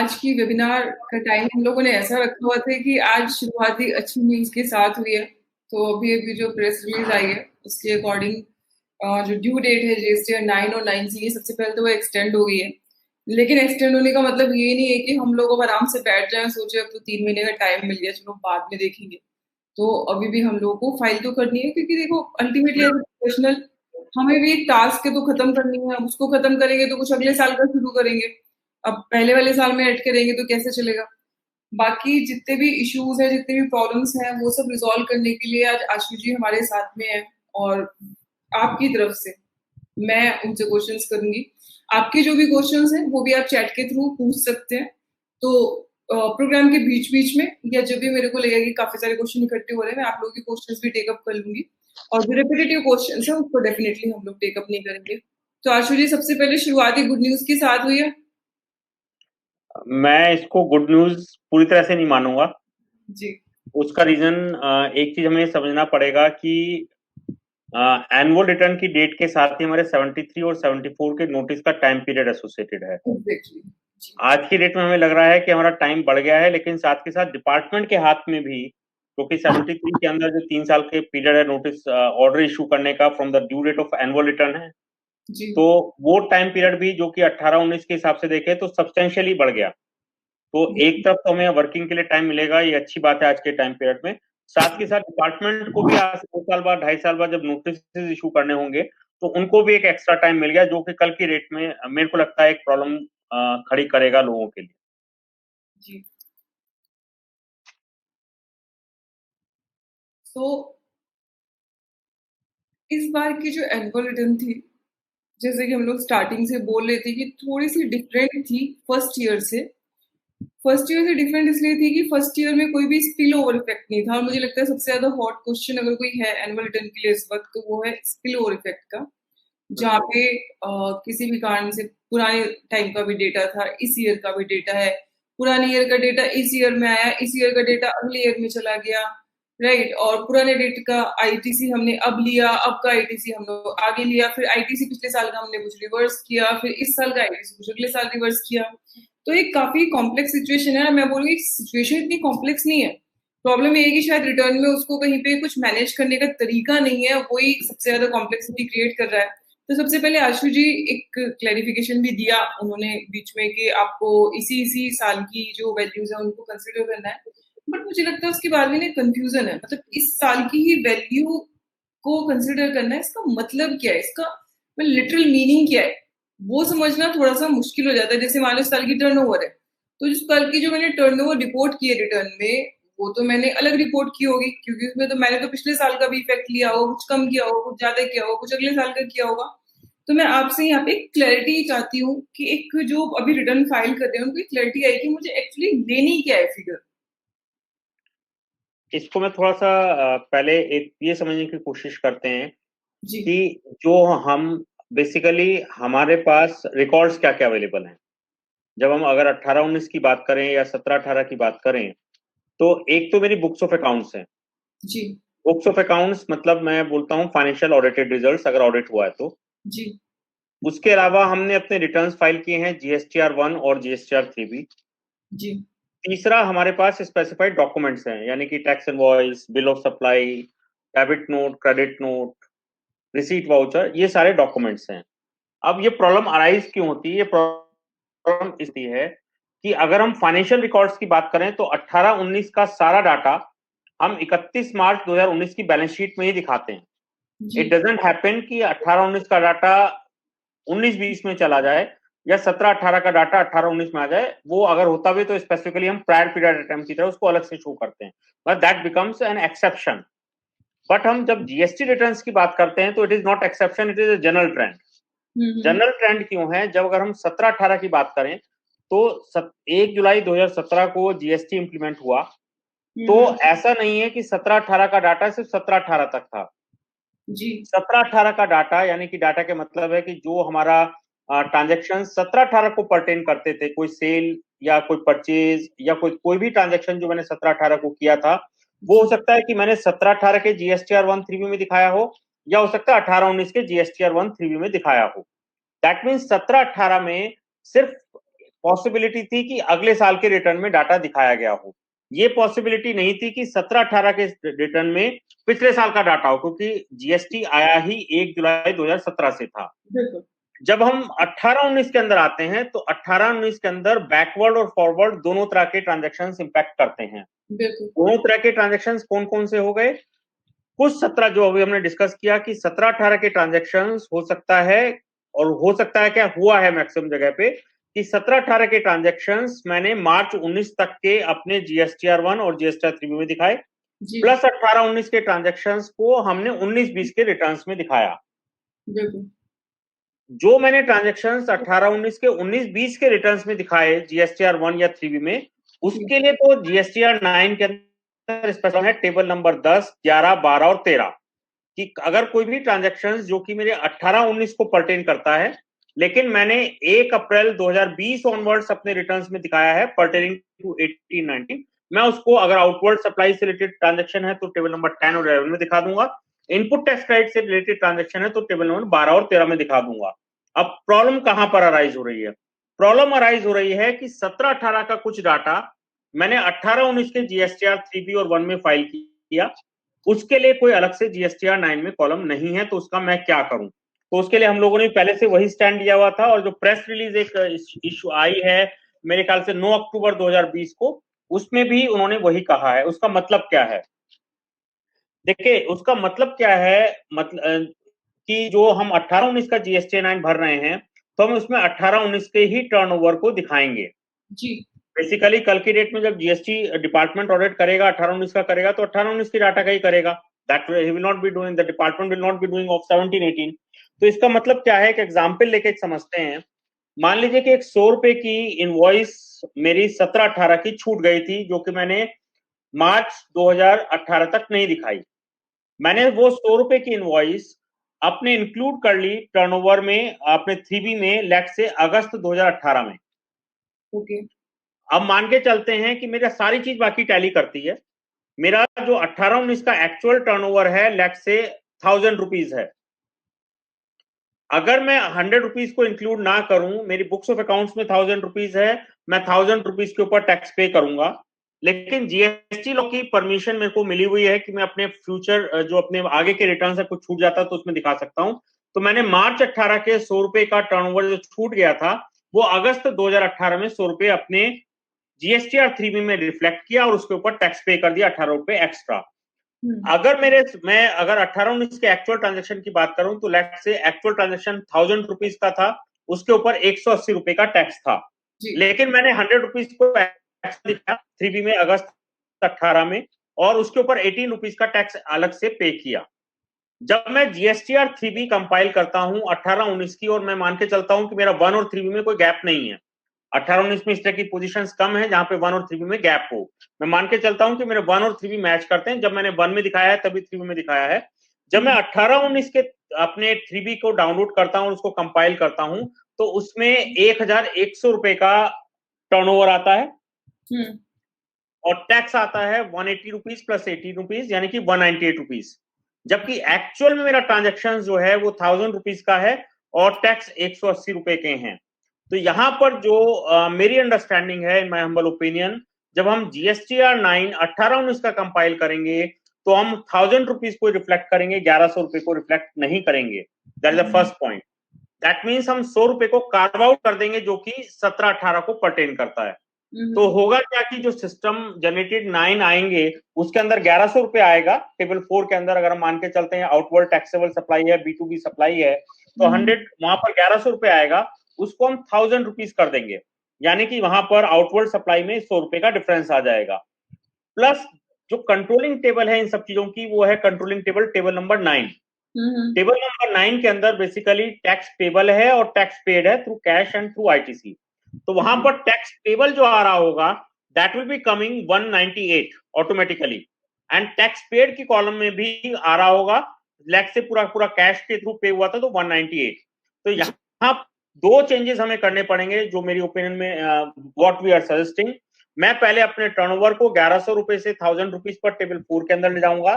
आज की वेबिनार का टाइम हम लोगों ने ऐसा रखा हुआ था कि आज शुरुआती अच्छी न्यूज़ के साथ हुई है। तो अभी-अभी जो प्रेस रिलीज़ आई है, उसके अकॉर्डिंग जो ड्यू डेट है जीएसटी 9 और 9 सी, सबसे पहले तो वो एक्सटेंड हो गई है। लेकिन एक्सटेंड होने का मतलब ये नहीं है कि हम लोग अब आराम से बैठ जाएँ, सोचे अब तो 3 महीने का टाइम मिल गया, चलो बाद में देखेंगे। तो अभी भी हम लोगों को फाइल तो करनी है, क्योंकि देखो अल्टीमेटली एज़ अ प्रोफेशनल हमें भी एक टास्क है तो खत्म करनी है। अब उसको खत्म करेंगे तो कुछ अगले साल का शुरू करेंगे। अब पहले वाले साल में अटके रहेंगे तो कैसे चलेगा? बाकी जितने भी इश्यूज़ हैं, जितने भी प्रॉब्लम्स हैं, वो सब रिज़ॉल्व करने के लिए आज आशु जी हमारे साथ में हैं और आपकी तरफ से मैं उनसे क्वेश्चंस करूँगी। आपके जो भी क्वेश्चंस हैं, वो भी आप चैट के थ्रू पूछ सकते हैं। तो प्रोग्राम के बीच-बीच में या जब भी मेरे को लगेगा कि काफ़ी सारे क्वेश्चन इकट्ठे हो रहे हैं, मैं आप लोगों के क्वेश्चंस भी टेक अप कर लूँगी और जो रिपिटिटिव क्वेश्चंस हैं, उसको डेफिनिटली हम लोग टेक अप नहीं करेंगे। तो आशु जी, सबसे पहले शुरुआती गुड न्यूज़ के साथ हुई है। मैं इसको गुड न्यूज़ पूरी तरह से नहीं मानूँगा। जी। उसका रीज़न एक चीज़ हमें समझना पड़ेगा कि एनुअल रिटर्न की डेट के साथ ही हमारे 73 और 74 के नोटिस का टाइम पीरियड एसोसिएटेड है। एग्ज़ैक्टली। जी। आज की डेट में हमें लग रहा है कि हमारा टाइम बढ़ गया है, लेकिन साथ के साथ डिपार्टमेंट के हाथ में भी, क्योंकि 73 के अंदर जो 3 साल के पीरियड है नोटिस ऑर्डर इश्यू करने का from the due date of annual return है, जी। तो वो टाइम पीरियड भी जो कि 18-19 के हिसाब से देखें तो सब्सटेंशियली बढ़ गया। तो एक तरफ तो हमें वर्किंग के लिए टाइम मिलेगा, ये अच्छी बात है आज के टाइम पीरियड में। साथ के साथ डिपार्टमेंट को भी आज 2 साल बाद, 2.5 साल बाद जब नोटिस इश्यू करने होंगे, तो उनको भी एक एक्स्ट्रा टाइम मिल गया, जो कि कल की डेट में मेरे को लगता है एक प्रॉब्लम खड़ी करेगा लोगों के लिए। जी। तो इस बार की जो एनुअल रिटर्न थी, जैसे कि हम लोग स्टार्टिंग से बोल रहे थे कि थोड़ी-सी डिफरेंट थी फर्स्ट ईयर से। फर्स्ट ईयर से डिफरेंट इसलिए थी कि फर्स्ट ईयर में कोई भी स्पिल ओवर इफेक्ट नहीं था और मुझे लगता है सबसे ज़्यादा हॉट क्वेश्चन अगर कोई है एनुअल रिटर्न के लिए इस वक़्त, तो वो है स्पिल ओवर इफेक्ट का। जहाँ पे किसी भी कारण से पुराने टाइम का भी डेटा था, इस ईयर का भी डेटा है, पुराने ईयर का डेटा इस ईयर में आया, इस ईयर का डेटा अगले ईयर में चला गया, राइट? और पुराने डेट का आईटीसी हमने अब लिया, अब का आईटीसी हम लोग आगे लिया, फिर आईटीसी पिछले साल का हमने कुछ रिवर्स किया, फिर इस साल का आईटीसी कुछ अगले साल रिवर्स किया। तो एक काफ़ी कॉम्प्लेक्स सिचुएशन है। मैं बोलूँगी सिचुएशन इतनी कॉम्प्लेक्स नहीं है। प्रॉब्लम ये है कि शायद रिटर्न में उसको कहीं पे कुछ मैनेज करने का तरीका नहीं है, वही सबसे ज़्यादा कॉम्प्लेक्सिटी क्रिएट कर रहा है। तो सबसे पहले आशु जी एक क्लैरिफिकेशन भी दिया उन्होंने बीच में कि आपको इसी-इसी साल की जो वैल्यूज़ हैं उनको कंसीडर करना है। बट मुझे लगता है उसके बाद भी ना कन्फ्यूज़न है। मतलब इस साल की ही वैल्यू को कंसीडर करना है, इसका मतलब क्या है? इसका लिटरल मीनिंग क्या है? वो समझना थोड़ा-सा मुश्किल हो जाता है। जैसे मान लो इस साल की टर्नओवर है, तो जिस साल की जो मैंने टर्नओवर रिपोर्ट की है रिटर्न में, वो तो मैंने अलग रिपोर्ट की होगी क्योंकि उसमें तो मैंने तो पिछले साल का भी इफ़ेक्ट लिया होगा, कुछ कम किया होगा, कुछ ज़्यादा किया होगा, कुछ अगले साल का किया होगा। तो मैं आपसे यहाँ पे क्लैरिटी चाहती हूँ कि एक जो अभी रिटर्न फाइल कर रहे हैं, उनको क्लैरिटी आई कि मुझे एक्चुअली लेनी क्या है फिगर? इसको मैं थोड़ा-सा पहले एक ये समझने की कोशिश करते हैं जी। कि जो हम बेसिकली हमारे पास रिकॉर्ड्स क्या-क्या अवेलेबल हैं। जब हम अगर 18-19 की बात करें या 17-18 की बात करें, तो एक तो मेरी बुक्स ऑफ अकाउंट्स हैं। जी। बुक्स ऑफ अकाउंट्स मतलब मैं बोलता हूँ फाइनेंशियल ऑडिटेड रिजल्ट्स अगर ऑडिट हुआ है तो। जी। उसके अलावा हमने अपने रिटर्न्स फाइल किए हैं जीएसटीआर 1 और जीएसटीआर 3 भी। जी। तीसरा हमारे पास स्पेसिफाइड डॉक्यूमेंट्स हैं, यानी कि tax invoice, bill of supply, debit note, credit note, receipt voucher, ये सारे डॉक्यूमेंट्स हैं। अब ये प्रॉब्लम अराइज क्यों होती है? ये प्रॉब्लम इसलिए है कि अगर हम फाइनेंशियल रिकॉर्ड्स की बात करें तो 18-19 का सारा डाटा हम 31 मार्च 2019 की बैलेंस शीट में ही दिखाते हैं। जी। इट डजंट हैपन कि 18-19 का डाटा 19-20 में चला जाए या 17-18 का डाटा 18-19 में आ जाए। वो अगर होता भी तो स्पेसिफिकली हम प्रायर पीरियड अटेम्प्ट की तरह उसको अलग से शो करते हैं, but that becomes an exception. But हम जब जीएसटी रिटर्न्स की बात करते हैं तो it is not exception, it is a general trend. Hmm, hmm. General trend क्यों है? जब अगर हम 17-18 की बात करें तो 1 जुलाई 2017 को जीएसटी इंप्लीमेंट हुआ, हुँ, तो हुँ। ऐसा नहीं है कि 17-18 का डाटा सिर्फ 17-18 तक था। जी। 17-18 का डाटा, यानी कि डाटा के मतलब है कि जो हमारा ट्रांजेक्शन 17-18 को पर्टेन करते थे, कोई सेल या कोई परचेज या कोई भी ट्रांजेक्शन जो मैंने 17-18 को किया था, वो हो जी। सकता है कि मैंने 17-18 के जीएसटीआर 1 3 में दिखाया हो, या हो सकता है 18-19 के जीएसटीआर 1 3 में दिखाया हो। दैट मीन्स 17-18 में सिर्फ पॉसिबिलिटी थी कि अगले साल के रिटर्न में डाटा दिखाया गया हो। ये पॉसिबिलिटी नहीं थी कि 17-18 के रिटर्न में पिछले साल का डाटा हो, क्योंकि जीएसटी आया ही 1 जुलाई 2017 से था। बिल्कुल। जब हम 18-19 के अंदर आते हैं तो 18-19 के अंदर बैकवर्ड और फॉरवर्ड दोनों तरह के ट्रांजैक्शंस इंपैक्ट करते हैं। बिल्कुल। दोनों तरह के ट्रांजैक्शंस कौन-कौन से हो गए? कुछ 17 जो अभी हमने डिस्कस किया कि 17-18 के ट्रांजैक्शंस हो सकता है, और हो सकता है क्या हुआ है मैक्सिमम जगह पे कि 17-18 के ट्रांजैक्शंस मैंने मार्च 19 तक के अपने जीएसटीआर 1 और जीएसटीआर 3 में दिखाए, जी। प्लस 18-19 के ट्रांजैक्शंस को हमने 19-20 के रिटर्न्स में दिखाया। बिल्कुल। जो मैंने ट्रांजैक्शंस 18-19 के 19-20 के रिटर्न्स में दिखाए जीएसटीआर 1 या 3 में, उसके लिए तो जीएसटीआर 9 के अंदर स्पेशल है टेबल नंबर 10, 11, 12 और 13 कि अगर कोई भी ट्रांजैक्शंस जो कि मेरे 18-19 को पर्टेन करता है, लेकिन मैंने 1 अप्रैल 2020 ऑनवर्ड्स अपने रिटर्न्स में दिखाया है पर्टेनिंग टू 18-19, मैं उसको अगर आउटवर्ड सप्लाई से रिलेटेड ट्रांजैक्शन है तो टेबल नंबर 10 और 11 में दिखा दूंगा, इनपुट टैक्स क्रेडिट से रिलेटेड ट्रांजैक्शन है तो टेबल नंबर 12 और 13 में दिखा दूंगा। अब प्रॉब्लम कहां पर अराइज हो रही है? प्रॉब्लम अराइज हो रही है कि 17-18 का कुछ डाटा मैंने 18-19 के जीएसटीआर 3B और 1 में फाइल किया, उसके लिए कोई अलग से जीएसटीआर 9 में कॉलम नहीं है, तो उसका मैं क्या करूं? तो उसके लिए हम लोगों ने पहले से वही स्टैंड लिया हुआ था, और जो प्रेस रिलीज एक इशू आई है मेरे ख्याल से 9 अक्टूबर 2020 को, उसमें भी उन्होंने वही कहा है। उसका मतलब क्या है? देखिए, उसका मतलब क्या है, मतलब कि जो हम 18-19 का जीएसटी 9 भर रहे हैं, तो हम उसमें 18-19 के ही टर्नओवर को दिखाएंगे। जी। बेसिकली कल की डेट में जब जीएसटी डिपार्टमेंट ऑडिट करेगा 18-19 का करेगा, तो 18-19 की डाटा का ही करेगा। That he will not be doing, the department will not be doing of 17-18। तो इसका मतलब क्या है? एक एग्जांपल लेके समझते हैं। मान लीजिए कि एक 100 रुपए की इनवॉइस मेरी 17-18 की छूट गई थी, जो कि मैंने मार्च 2018 तक नहीं दिखाई। मैंने वो 100 रुपए की इनवॉइस अपने इंक्लूड कर ली टर्नओवर में, अपने 3B में लेट्स से अगस्त 2018 में। ओके। अब मान के चलते हैं कि मेरा सारी चीज बाकी टैली करती है, मेरा जो 18-19 का एक्चुअल टर्नओवर है लेट्स से 1000 रुपीज है। अगर मैं 100 रुपीज को इंक्लूड ना करूं, मेरी बुक्स ऑफ अकाउंट्स में 1000 रुपीज है, मैं 1000 रुपीज के ऊपर टैक्स पे करूंगा, लेकिन जीएसटी लॉ की परमिशन मेरे को मिली हुई है कि मैं अपने फ्यूचर जो अपने आगे के रिटर्न से कुछ छूट जाता है तो उसमें दिखा सकता हूं। तो मैंने मार्च 18 के 100 रुपए का टर्नओवर जो छूट गया था, वो अगस्त 2018 में 100 रुपए अपने जीएसटीआर 3B में रिफ्लेक्ट किया और उसके ऊपर टैक्स पे कर दिया 18 रुपए एक्स्ट्रा। अगर मैं अगर 18-19 के एक्चुअल ट्रांजैक्शन की बात करूं, तो let's say actual transaction 1000 rupees का था, उसके ऊपर 180 रुपए का टैक्स था, लेकिन मैंने 100 रुपीज को टैक्स दिखाया 3B में अगस्त 18 में, और उसके ऊपर 18 रुपीज का टैक्स अलग से पे किया। जब मैं जीएसटीआर 3B कंपाइल करता हूं 18-19 की, और मैं मान के चलता हूं कि मेरा 1 और 3B में कोई गैप नहीं है, 18-19 में इस तरह की पोजीशंस कम है जहां पे 1 और 3B में गैप हो, मैं मान के चलता हूं कि मेरे 1 और 3B मैच करते हैं, जब मैंने 1 में दिखाया है तभी 3B में दिखाया है। जब मैं 18-19 के अपने 3B को डाउनलोड करता हूं और उसको कंपाइल करता हूं, तो उसमें 1100 रुपए का टर्नओवर आता है, और टैक्स आता है 180 रुपीज प्लस 80 रुपीज, यानी कि 198 रुपीज। जबकि एक्चुअल में मेरा ट्रांजेक्शन जो है वो 1000 रुपीज का है और टैक्स 180 रुपए के हैं। तो यहां पर जो मेरी अंडरस्टैंडिंग है, इन माय हम्बल ओपिनियन, जब हम जीएसटीआर 9 18-19 का कंपाइल करेंगे तो हम 1000 रुपीज को रिफ्लेक्ट करेंगे, 1100 रुपए को रिफ्लेक्ट नहीं करेंगे। That is the first point. That means हम 100 रुपए को कार्व आउट कर देंगे जो कि 17-18 को पर्टेन करता है। तो होगा क्या कि जो सिस्टम जनरेटेड 9 आएंगे उसके अंदर 1100 रुपए आएगा टेबल 4 के अंदर। अगर हम मान के चलते हैं आउटवर्ड टैक्सेबल सप्लाई है, B2B सप्लाई है, तो 100 वहां पर 1100 रुपए आएगा, उसको हम 1000 रुपीज कर देंगे, यानी कि वहां पर आउटवर्ड सप्लाई में 100 रुपए का डिफरेंस आ जाएगा। प्लस जो कंट्रोलिंग टेबल है इन सब चीजों की, वो है controlling table, table number 9। Table number 9 के अंदर बेसिकली टैक्स पेबल है और टैक्स पेड है through cash and through ITC. तो वहां पर टैक्स पेबल जो आ रहा होगा that will be coming 198 automatically, and tax paid की कॉलम में भी आ रहा होगा, लेट से पूरा पूरा कैश के थ्रू पे हुआ था तो 198। तो यहाँ दो चेंजेस हमें करने पड़ेंगे जो मेरी ओपिनियन में व्हाट वी आर सजेस्टिंग। मैं पहले अपने टर्नओवर को 1100 रुपए से 1000 रुपीज पर टेबल 4 के अंदर ले जाऊंगा।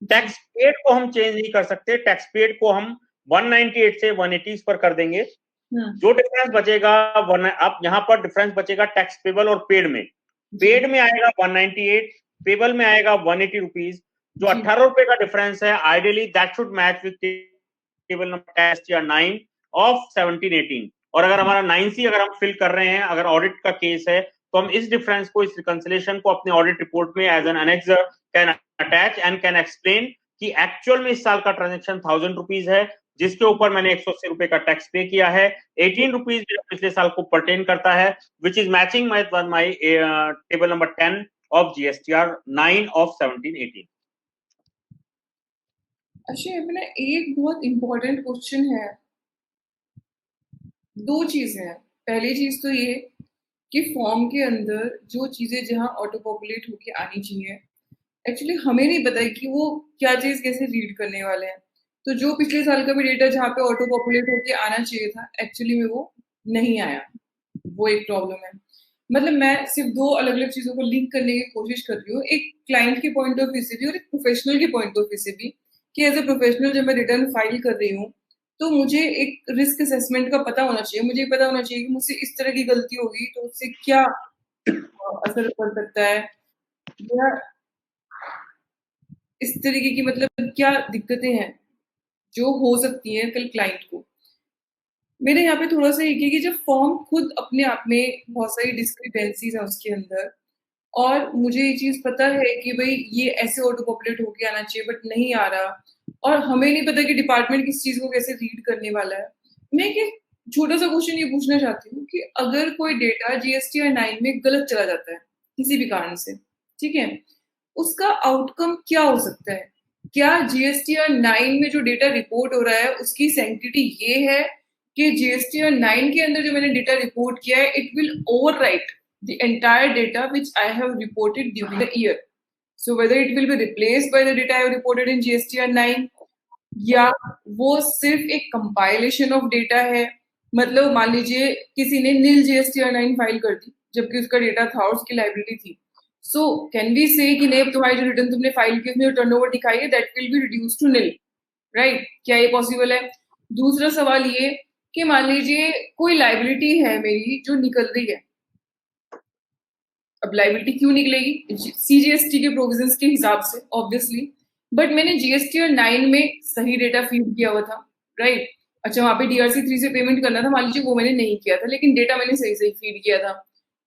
टैक्स पेड को हम चेंज नहीं कर सकते, टैक्स पेड को हम 198 से 180 पर कर देंगे, जो डिफरेंस बचेगा अब यहाँ पर डिफरेंस बचेगा टैक्स पेबल और पेड में। पेड में आएगा 198, पेबल में आएगा 180 रुपीज। जो 18 रुपए का डिफरेंस है, ideally that should match with table number 9 of 1718। और अगर हमारा 9C अगर हम फिल कर रहे हैं, अगर ऑडिट का केस है, तो हम इस डिफरेंस को, इस रिकंसिलेशन को अपने ऑडिट रिपोर्ट में as an annexure can attach and can explain कि एक्चुअल में इस साल का ट्रांजेक्शन 1000 रुपीज है, जिसके ऊपर मैंने 180 रुपए का टैक्स पे किया है। 18 रुपीज पिछले साल को परटेन करता है, which is matching my table number 10 of GSTR 9 of 1718। अच्छा, अपना एक बहुत इंपॉर्टेंट क्वेश्चन है। दो चीजें हैं। पहली चीज तो ये कि फॉर्म के अंदर जो चीजें जहां ऑटो पॉपुलेट होके आनी चाहिए, एक्चुअली हमें नहीं पता है कि वो क्या चीज कैसे रीड करने वाले हैं। तो जो पिछले साल का भी डेटा जहाँ पे ऑटो पॉपुलेट होके आना चाहिए था, एक्चुअली में वो नहीं आया। वो एक प्रॉब्लम है। मतलब मैं सिर्फ दो अलग अलग चीजों को लिंक करने की कोशिश कर रही हूँ, एक क्लाइंट के पॉइंट ऑफ व्यू से भी और एक प्रोफेशनल के पॉइंट ऑफ व्यू से भी, कि एज ए प्रोफेशनल जब मैं रिटर्न फाइल कर रही हूँ तो मुझे एक रिस्क असेसमेंट का पता होना चाहिए। मुझे पता होना चाहिए कि मुझसे इस तरह की गलती होगी तो उससे क्या असर पड़ सकता है, या इस तरीके की मतलब क्या दिक्कतें हैं जो हो सकती हैं कल क्लाइंट को। मेरे यहाँ पे थोड़ा सा एक है कि जब फॉर्म खुद अपने आप में बहुत सारी डिस्क्रिपेंसीज है उसके अंदर, और मुझे ये चीज पता है कि भाई ये ऐसे ऑटो पॉपुलेट होके आना चाहिए बट नहीं आ रहा, और हमें नहीं पता कि डिपार्टमेंट किस चीज को कैसे रीड करने वाला है। मैं एक छोटा सा क्वेश्चन ये पूछना चाहती हूँ कि अगर कोई डेटा GSTR 9 में गलत चला जाता है किसी भी कारण से, ठीक है, उसका आउटकम क्या हो सकता है? क्या GSTR 9 में जो डेटा रिपोर्ट हो रहा है उसकी सैंक्टिटी ये है कि GSTR 9 के अंदर जो मैंने डेटा रिपोर्ट किया है it will overwrite the entire data which I have reported during the year. So whether it will be replaced by the data I have reported in GSTR 9, या वो सिर्फ एक कंपाइलेशन ऑफ डेटा है। मतलब मान लीजिए किसी ने नील GSTR 9 फाइल कर दी जबकि उसका डेटा था और उसकी लाइबिलिटी थी, सो कैन वी से कि नहीं तुम्हारी जो रिटर्न तुमने फाइल की उसमें जो टर्नओवर दिखाई है that will be reduce to nil, right? क्या ये पॉसिबल है? दूसरा सवाल ये कि मान लीजिए कोई लाइबिलिटी है मेरी जो निकल रही है। अब लाइबिलिटी क्यों निकलेगी? CGST के प्रोविजंस के हिसाब से ऑब्वियसली, बट मैंने GSTR 9 में सही डेटा फीड किया हुआ था, राइट? अच्छा, वहां पे DRC 3 से पेमेंट करना था, मान लीजिए वो मैंने नहीं किया था लेकिन डेटा मैंने सही सही फीड किया था,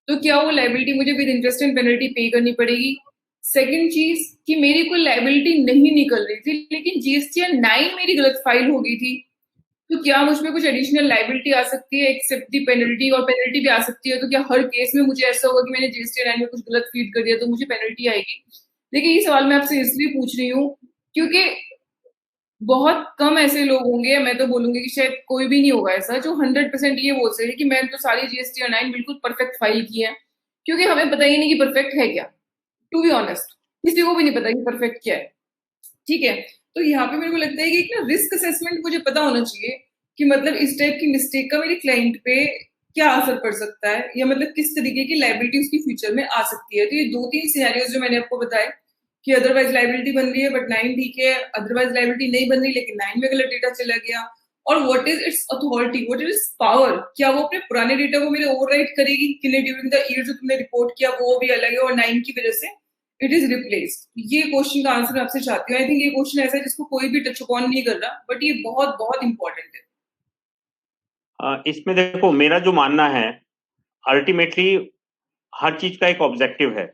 तो क्या वो लाइबिलिटी मुझे विद इंटरेस्ट एंड पेनल्टी पे करनी पड़ेगी? सेकेंड चीज कि मेरी कोई लाइबिलिटी नहीं निकल रही थी लेकिन GSTR 9 मेरी गलत फाइल हो गई थी, तो क्या मुझ पे कुछ एडिशनल लाइबिलिटी आ सकती है एक्सेप्ट दी पेनल्टी? और पेनल्टी भी आ सकती है तो क्या हर केस में मुझे ऐसा होगा कि मैंने GSTR 9 में कुछ गलत फीड कर दिया तो मुझे पेनल्टी आएगी? देखिए, ये सवाल मैं आपसे इसलिए पूछ रही हूँ क्योंकि बहुत कम ऐसे लोग होंगे, मैं तो बोलूंगी कि शायद कोई भी नहीं होगा ऐसा जो 100% ये बोल सके कि मैंने तो सारी GSTR 9 बिल्कुल परफेक्ट फाइल की है, क्योंकि हमें पता ही नहीं कि परफेक्ट है क्या। टू बी ऑनेस्ट, किसी को भी नहीं पता कि परफेक्ट क्या है, ठीक है? तो यहाँ पे मेरे को लगता है कि एक ना रिस्क असेसमेंट मुझे पता होना चाहिए कि मतलब इस टाइप की मिस्टेक का मेरे क्लाइंट पे क्या असर पड़ सकता है, या मतलब किस तरीके की लाइबिलिटी उसकी फ्यूचर में आ सकती है। तो ये दो तीन सिनेरियोज जो मैंने आपको बताए कि अदरवाइज लाइबिलिटी बन रही है बट 9 ठीक है, अदरवाइज लाइबिलिटी नहीं बन रही लेकिन 9 में गलत डेटा चला गया, और what is it's authority, what is it's power, क्या वो अपने पुराने डेटा को मेरे ओवरराइट करेगी कि नहीं ड्यूरिंग द ईयर जो तुमने रिपोर्ट किया वो भी अलग है और 9 की वजह से इट इज रिप्लेस्ड। ये क्वेश्चन का आंसर आपसे चाहती हूँ। आई थिंक ये क्वेश्चन ऐसा है जिसको कोई भी टच अपॉन नहीं कर रहा, बट ये बहुत बहुत इंपॉर्टेंट है। इसमें देखो, मेरा जो मानना है, अल्टीमेटली हर चीज का एक ऑब्जेक्टिव है।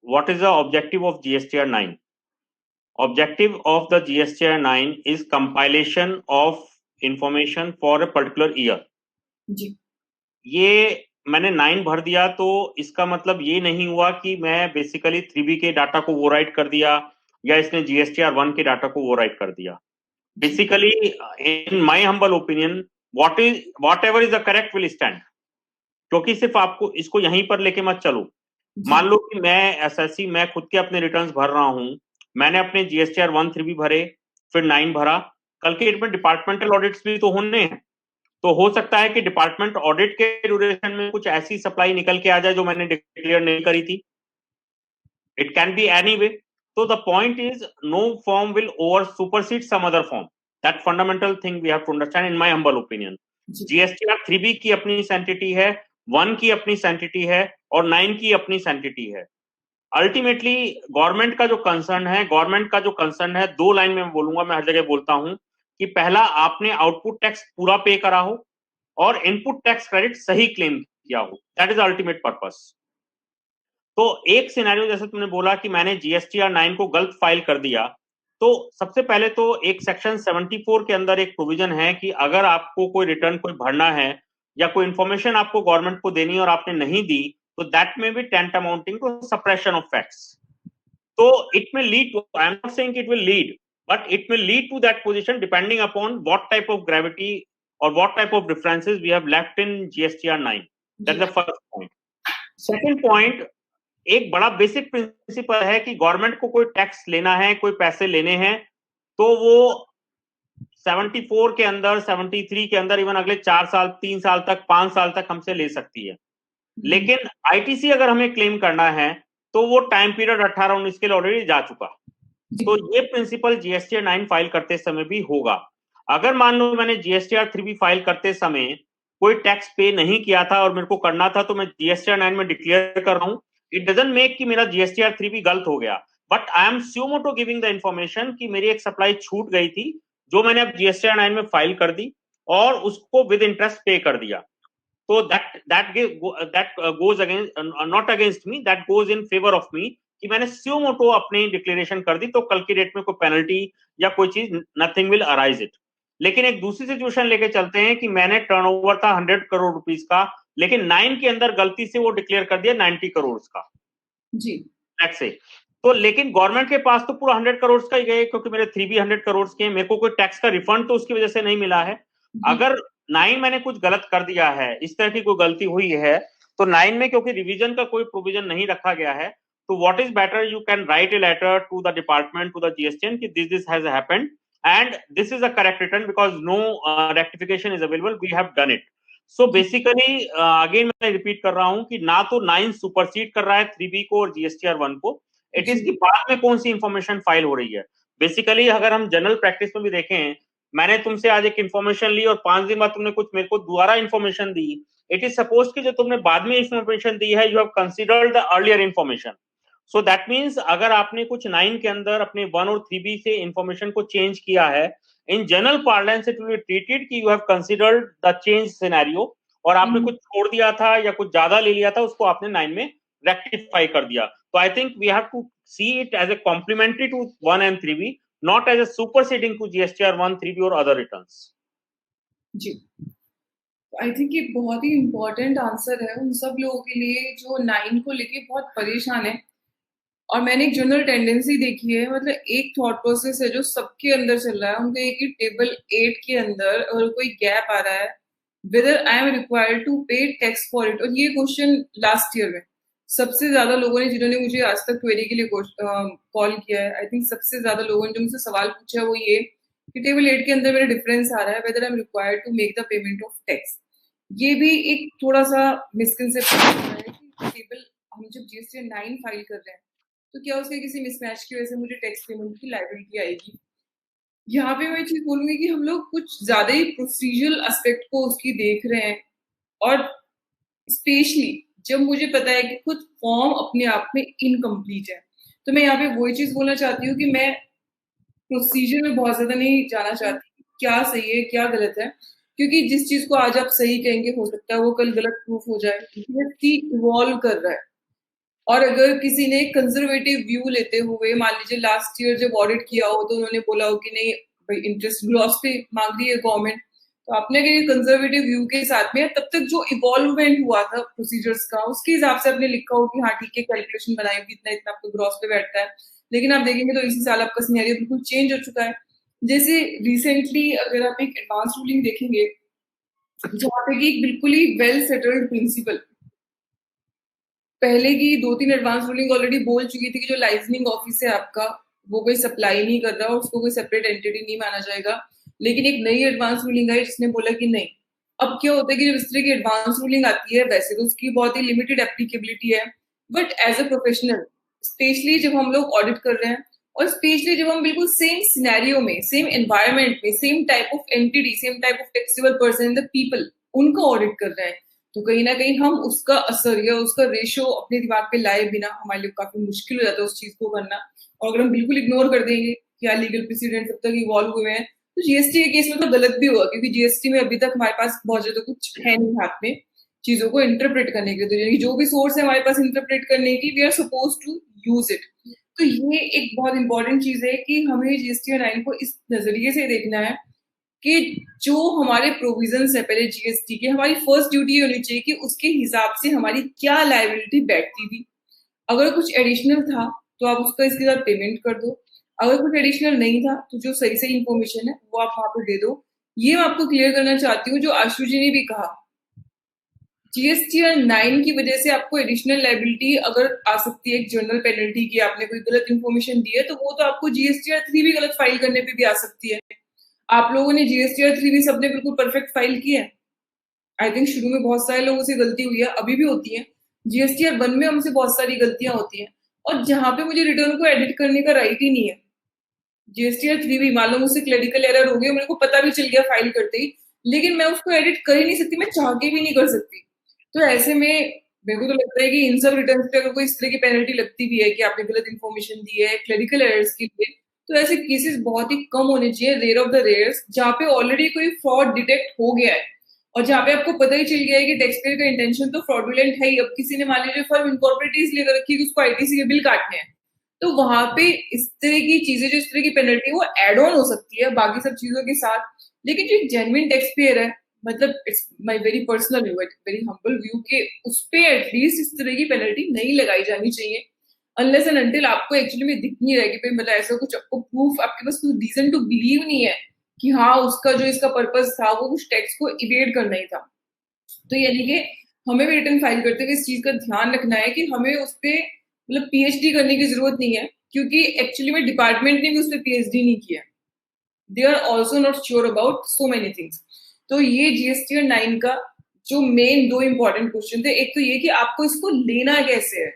What is the objective of GSTR 9? Objective of the GSTR 9 is compilation of information for a particular year. जी। ये मैंने 9 भर दिया तो इसका मतलब ये नहीं हुआ कि मैं बेसिकली 3B के डाटा को ओवरराइट कर दिया या इसने GSTR 1 के डाटा को ओवरराइट कर दिया। Basically in my humble opinion what ever is the correct will stand, क्योंकि सिर्फ आपको इसको यहीं पर लेके मत चलो। मान लो कि मैं एसएससी, मैं खुद के अपने रिटर्न्स भर रहा हूं, मैंने अपने GSTR 1 3B भरे, फिर 9 भरा, कल के डेट में डिपार्टमेंटल ऑडिट्स भी तो होने हैं, तो हो सकता है कि डिपार्टमेंट ऑडिट के ड्यूरेशन में कुछ ऐसी सप्लाई निकल के आ जाए जो मैंने डिक्लेयर नहीं करी थी। It can be any way. तो the point is no form will over supersede some other form. That fundamental thing we have to understand in my humble opinion. GSTR 3B की अपनी सेंटिटी है, 1 की अपनी सेंटिटी है और 9 की अपनी सेंटिटी है। अल्टीमेटली गवर्नमेंट का जो कंसर्न है, 2 लाइन में बोलूंगा, मैं हर जगह बोलता हूं कि पहला, आपने आउटपुट टैक्स पूरा पे करा हो और इनपुट टैक्स क्रेडिट सही क्लेम किया हो। That is ultimate purpose. तो एक सिनेरियो जैसे तुमने बोला कि मैंने GSTR 9 को गलत फाइल कर दिया, तो सबसे पहले तो एक सेक्शन 74 के अंदर एक प्रोविजन है कि अगर आपको कोई रिटर्न कोई भरना है या कोई इंफॉर्मेशन आपको गवर्नमेंट को देनी है और आपने नहीं दी, तो that may be tent amounting to suppression of facts. तो it may lead to, I am not saying it will lead, but it will lead to that position depending upon what type of gravity or what type of differences we have left in GSTR 9. That's the first point. Second point, एक बड़ा basic principle है कि government को कोई tax लेना है, कोई पैसे लेने हैं, तो वो 74 के अंदर, 73 के अंदर, इवन अगले 4 साल, 3 साल तक, 5 साल तक हमसे ले सकती है। लेकिन आईटीसी अगर हमें क्लेम करना है तो वो टाइम पीरियड 18-19 के लिए ऑलरेडी जा चुका। तो ये प्रिंसिपल GSTR 9 फाइल करते समय भी होगा। अगर मान लो मैंने GSTR 3B फाइल करते समय कोई टैक्स पे नहीं किया था और मेरे को करना था, तो मैं GSTR 9 में डिक्लेयर कर रहा हूं, इट डजंट मेक कि मेरा GSTR 3B गलत हो गया, but I am suo motu giving the information कि मेरी एक सप्लाई छूट गई थी जो मैंने अब GSTR 9 में फाइल कर दी और उसको विद इंटरेस्ट पे कर दिया। तो that goes against, not against me, that goes in favor of me कि मैंने स्यूमोटो अपनी डिक्लेरेशन कर दी, तो कल की डेट में कोई पेनल्टी या कोई चीज, नथिंग विल अराइज इट। लेकिन एक दूसरी सिचुएशन लेके चलते हैं कि मैंने टर्नओवर था 100 करोड़ रुपीस का, लेकिन 9 के अंदर गलती से वो डिक्लेयर कर दिया 90 करोड़ का जी टैक्स से। तो लेकिन गवर्नमेंट के पास तो पूरा 100 करोड़ का ही गए, क्योंकि मेरे 3B 100 करोड़ के हैं, मेरे को कोई टैक्स का रिफंड तो उसकी वजह से नहीं मिला है। अगर 9 मैंने कुछ गलत कर दिया है, इस तरह की कोई गलती हुई है, तो 9 में क्योंकि रिवीजन का कोई प्रोविजन नहीं रखा गया है, तो what is better, you can write a letter to the department, to the GSTN कि this has happened and this is a correct return because no rectification is available, we have done it. So basically again मैं repeat कर रहा हूं कि ना तो 9 supersede कर रहा है 3B को और GSTR 1 को, इट इज की बाद में कौन सी इंफॉर्मेशन फाइल हो रही है। बेसिकली अगर हम जनरल प्रैक्टिस में भी देखें, मैंने तुमसे आज एक इंफॉर्मेशन ली और 5 दिन बाद तुमने कुछ मेरे को दोबारा information the, it is suppose कि जो तुमने बाद में इंफॉर्मेशन दी है, you have considered the earlier information. So that means अगर आपने कुछ 9 के अंदर अपने 1 और 3B से इंफॉर्मेशन को चेंज किया है, in general parlance it will be treated कि you have considered the change scenario, और आपने कुछ छोड़ दिया था या कुछ ज्यादा ले लिया था, उसको आपने 9 में रेक्टिफाई कर दिया। तो I think we have to see it as a complementary to 1 and 3B, not as a superseding to GSTR 1, 3B or other returns. जी आई थिंक ये बहुत ही इम्पोर्टेंट आंसर है उन सब लोगों के लिए जो 9 को लेके बहुत परेशान है। और मैंने एक जनरल टेंडेंसी देखी है, मतलब एक थॉट प्रोसेस है जो सबके अंदर चल रहा है, उनका एक ही टेबल 8 के अंदर अगर कोई गैप आ रहा है, whether I am required to pay tax for it. और ये क्वेश्चन लास्ट ईयर में सबसे ज्यादा लोगों ने, जिन्होंने मुझे आज तक क्वेरी के लिए कॉल किया है, आई थिंक सबसे ज्यादा लोगों ने जो मुझसे सवाल पूछा है वो ये कि टेबल 8 के अंदर मेरा डिफरेंस आ रहा है, whether I am required to make the payment of tax. ये भी एक थोड़ा सा मिसकंसेप्शन है कि टेबल हम जब GSTR 9 फाइल कर रहे हैं तो क्या उसके किसी मिसमैच की वजह से मुझे टैक्स पेमेंट की लायबिलिटी आएगी। यहाँ पे मैं चीज बोलूंगी कि हम लोग कुछ ज्यादा ही प्रोसीजरल एस्पेक्ट को उसकी देख रहे हैं, और स्पेशली जब मुझे पता है कि खुद फॉर्म अपने आप में इनकम्प्लीट है। तो मैं यहाँ पे वही चीज बोलना चाहती हूँ कि मैं प्रोसीजर में बहुत ज्यादा नहीं जाना चाहती क्या सही है क्या गलत है, क्योंकि जिस चीज को आज आप सही कहेंगे हो सकता है वो कल गलत प्रूफ हो जाए, व्यक्ति इवॉल्व कर रहा है। और अगर किसी ने कंजर्वेटिव व्यू लेते हुए, मान लीजिए लास्ट ईयर जब ऑडिट किया हो तो उन्होंने बोला हो कि नहीं भाई इंटरेस्ट ग्रॉस पे मांग रही है गवर्नमेंट, तो आपने अगर कंजर्वेटिव व्यू के साथ में तब तक जो इवॉल्वमेंट हुआ था प्रोसीजर्स का, उसके हिसाब से आपने लिखा हो कि हाँ ठीक है कैलकुलेशन बनाई होगी, इतना इतना आपको ग्रॉस पे बैठता है। लेकिन आप देखेंगे तो इसी साल आपका सिनेरियो बिल्कुल चेंज हो चुका है। जैसे रिसेंटली अगर आप एक एडवांस रूलिंग देखेंगे जहाँ पे कि बिल्कुल ही वेल सेटल्ड प्रिंसिपल, पहले की 2-3 एडवांस रूलिंग ऑलरेडी बोल चुकी थी कि जो लाइसेंसिंग ऑफिस है आपका वो कोई सप्लाई नहीं कर रहा और उसको कोई सेपरेट एंटिटी नहीं माना जाएगा। लेकिन एक नई एडवांस रूलिंग आई जिसने बोला कि नहीं। अब क्या होता है कि जब इस तरह की एडवांस रूलिंग आती है, वैसे तो उसकी बहुत ही लिमिटेड एप्लीकेबिलिटी है, but as a professional specially जब हम लोग ऑडिट कर रहे हैं और स्पेशली जब हम बिल्कुल सेम सिनेरियो में, सेम एनवायरनमेंट में, same type of entity, same type of taxable person, the people, उनका ऑडिट कर रहे हैं, तो कहीं ना कहीं हम उसका असर या उसका रेशो अपने दिमाग पे लाए बिना हमारे लिए काफी मुश्किल हो जाता है उस चीज को करना। और अगर हम बिल्कुल इग्नोर कर देंगे क्या लीगल प्रेसिडेंट अब तक इवॉल्व हुए हैं, तो जीएसटी के केस में तो गलत भी हुआ, क्योंकि जीएसटी में अभी तक हमारे पास बहुत ज्यादा कुछ है नहीं हाथ में चीजों को इंटरप्रेट करने के लिए। तो यानी जो भी सोर्स है हमारे पास इंटरप्रेट करने की, we are suppose to use it. तो ये एक बहुत इंपॉर्टेंट चीज है कि हमें जीएसटी 9 को इस नजरिए से देखना है कि जो हमारे प्रोविजंस है पहले जीएसटी के, हमारी फर्स्ट ड्यूटी होनी चाहिए कि उसके हिसाब से हमारी क्या लायबिलिटी बैठती थी। अगर कुछ एडिशनल था तो आप उसका इसके साथ पेमेंट कर दो, अगर कुछ एडिशनल नहीं था तो जो सही सही इंफॉर्मेशन है वो आप वहां पर दे दो। ये मैं आपको क्लियर करना चाहती हूँ। जो आशु जी ने भी कहा, जीएसटीआर 9 की वजह से आपको एडिशनल लायबिलिटी अगर आ सकती है, एक जनरल पेनल्टी की आपने कोई गलत इन्फॉर्मेशन दी है, तो वो तो आपको जीएसटीआर 3 भी गलत फाइल करने पे भी आ सकती है। आप लोगों ने जीएसटीआर 3 भी सबने बिल्कुल परफेक्ट फाइल की है। आई थिंक शुरू में बहुत सारे लोगों से गलती हुई है, अभी भी होती है। जीएसटीआर 1 में हमसे बहुत सारी गलतियां होती हैं, और जहां पे मुझे रिटर्न को एडिट करने का राइट ही नहीं है। जीएसटीआर 3 भी मान लो मुझसे क्लेरिकल एरर हो गया, मेरे को पता भी चल गया फाइल करते ही, लेकिन मैं उसको एडिट कर ही नहीं सकती, मैं चाह के भी नहीं कर सकती। तो ऐसे में मेरे को तो लगता है कि इन सब रिटर्न पे अगर कोई इस तरह की पेनल्टी लगती भी है कि आपने गलत इन्फॉर्मेशन दी है क्लेरिकल एरर्स के लिए, तो ऐसे केसेस बहुत ही कम होने चाहिए, रेयर ऑफ द रेयर्स, जहाँ पे ऑलरेडी कोई फ्रॉड डिटेक्ट हो गया है और जहाँ पे आपको पता ही चल गया है कि टैक्स पेयर का इंटेंशन तो फ्रॉडुलेंट है ही। अब किसी ने मान लीजिए फर्म इनकॉर्पोरेट इसलिए कर रखी है कि उसको आईटीसी के बिल काटने हैं, तो वहां पे इस तरह की चीजें, जो इस तरह की पेनल्टी वो एड ऑन हो सकती है बाकी सब चीजों के साथ। लेकिन जो जेन्युइन टैक्स पेयर है, मतलब it's my very personal view, very humble view, कि उस पे एटलीस्ट इस तरह की पेनल्टी नहीं लगाई जानी चाहिए अनलेस एंड अनटिल आपको एक्चुअली में दिख नहीं रहा है कि भाई मतलब ऐसा कुछ आपको प्रूफ, आपके पास कोई रीजन टू बिलीव नहीं है कि हाँ उसका जो इसका पर्पस था वो कुछ टैक्स को इवेड करना ही था। तो यानी कि हमें भी रिटर्न फाइल करते हुए इस चीज का ध्यान रखना है कि हमें उस पर मतलब पीएचडी करने की जरूरत नहीं है, क्योंकि एक्चुअली में डिपार्टमेंट ने भी उस पर पीएचडी नहीं किया। They are also not sure about so many things. तो ये जीएसटी 9 का जो मेन दो इंपॉर्टेंट क्वेश्चन थे, एक तो ये कि आपको इसको लेना कैसे है।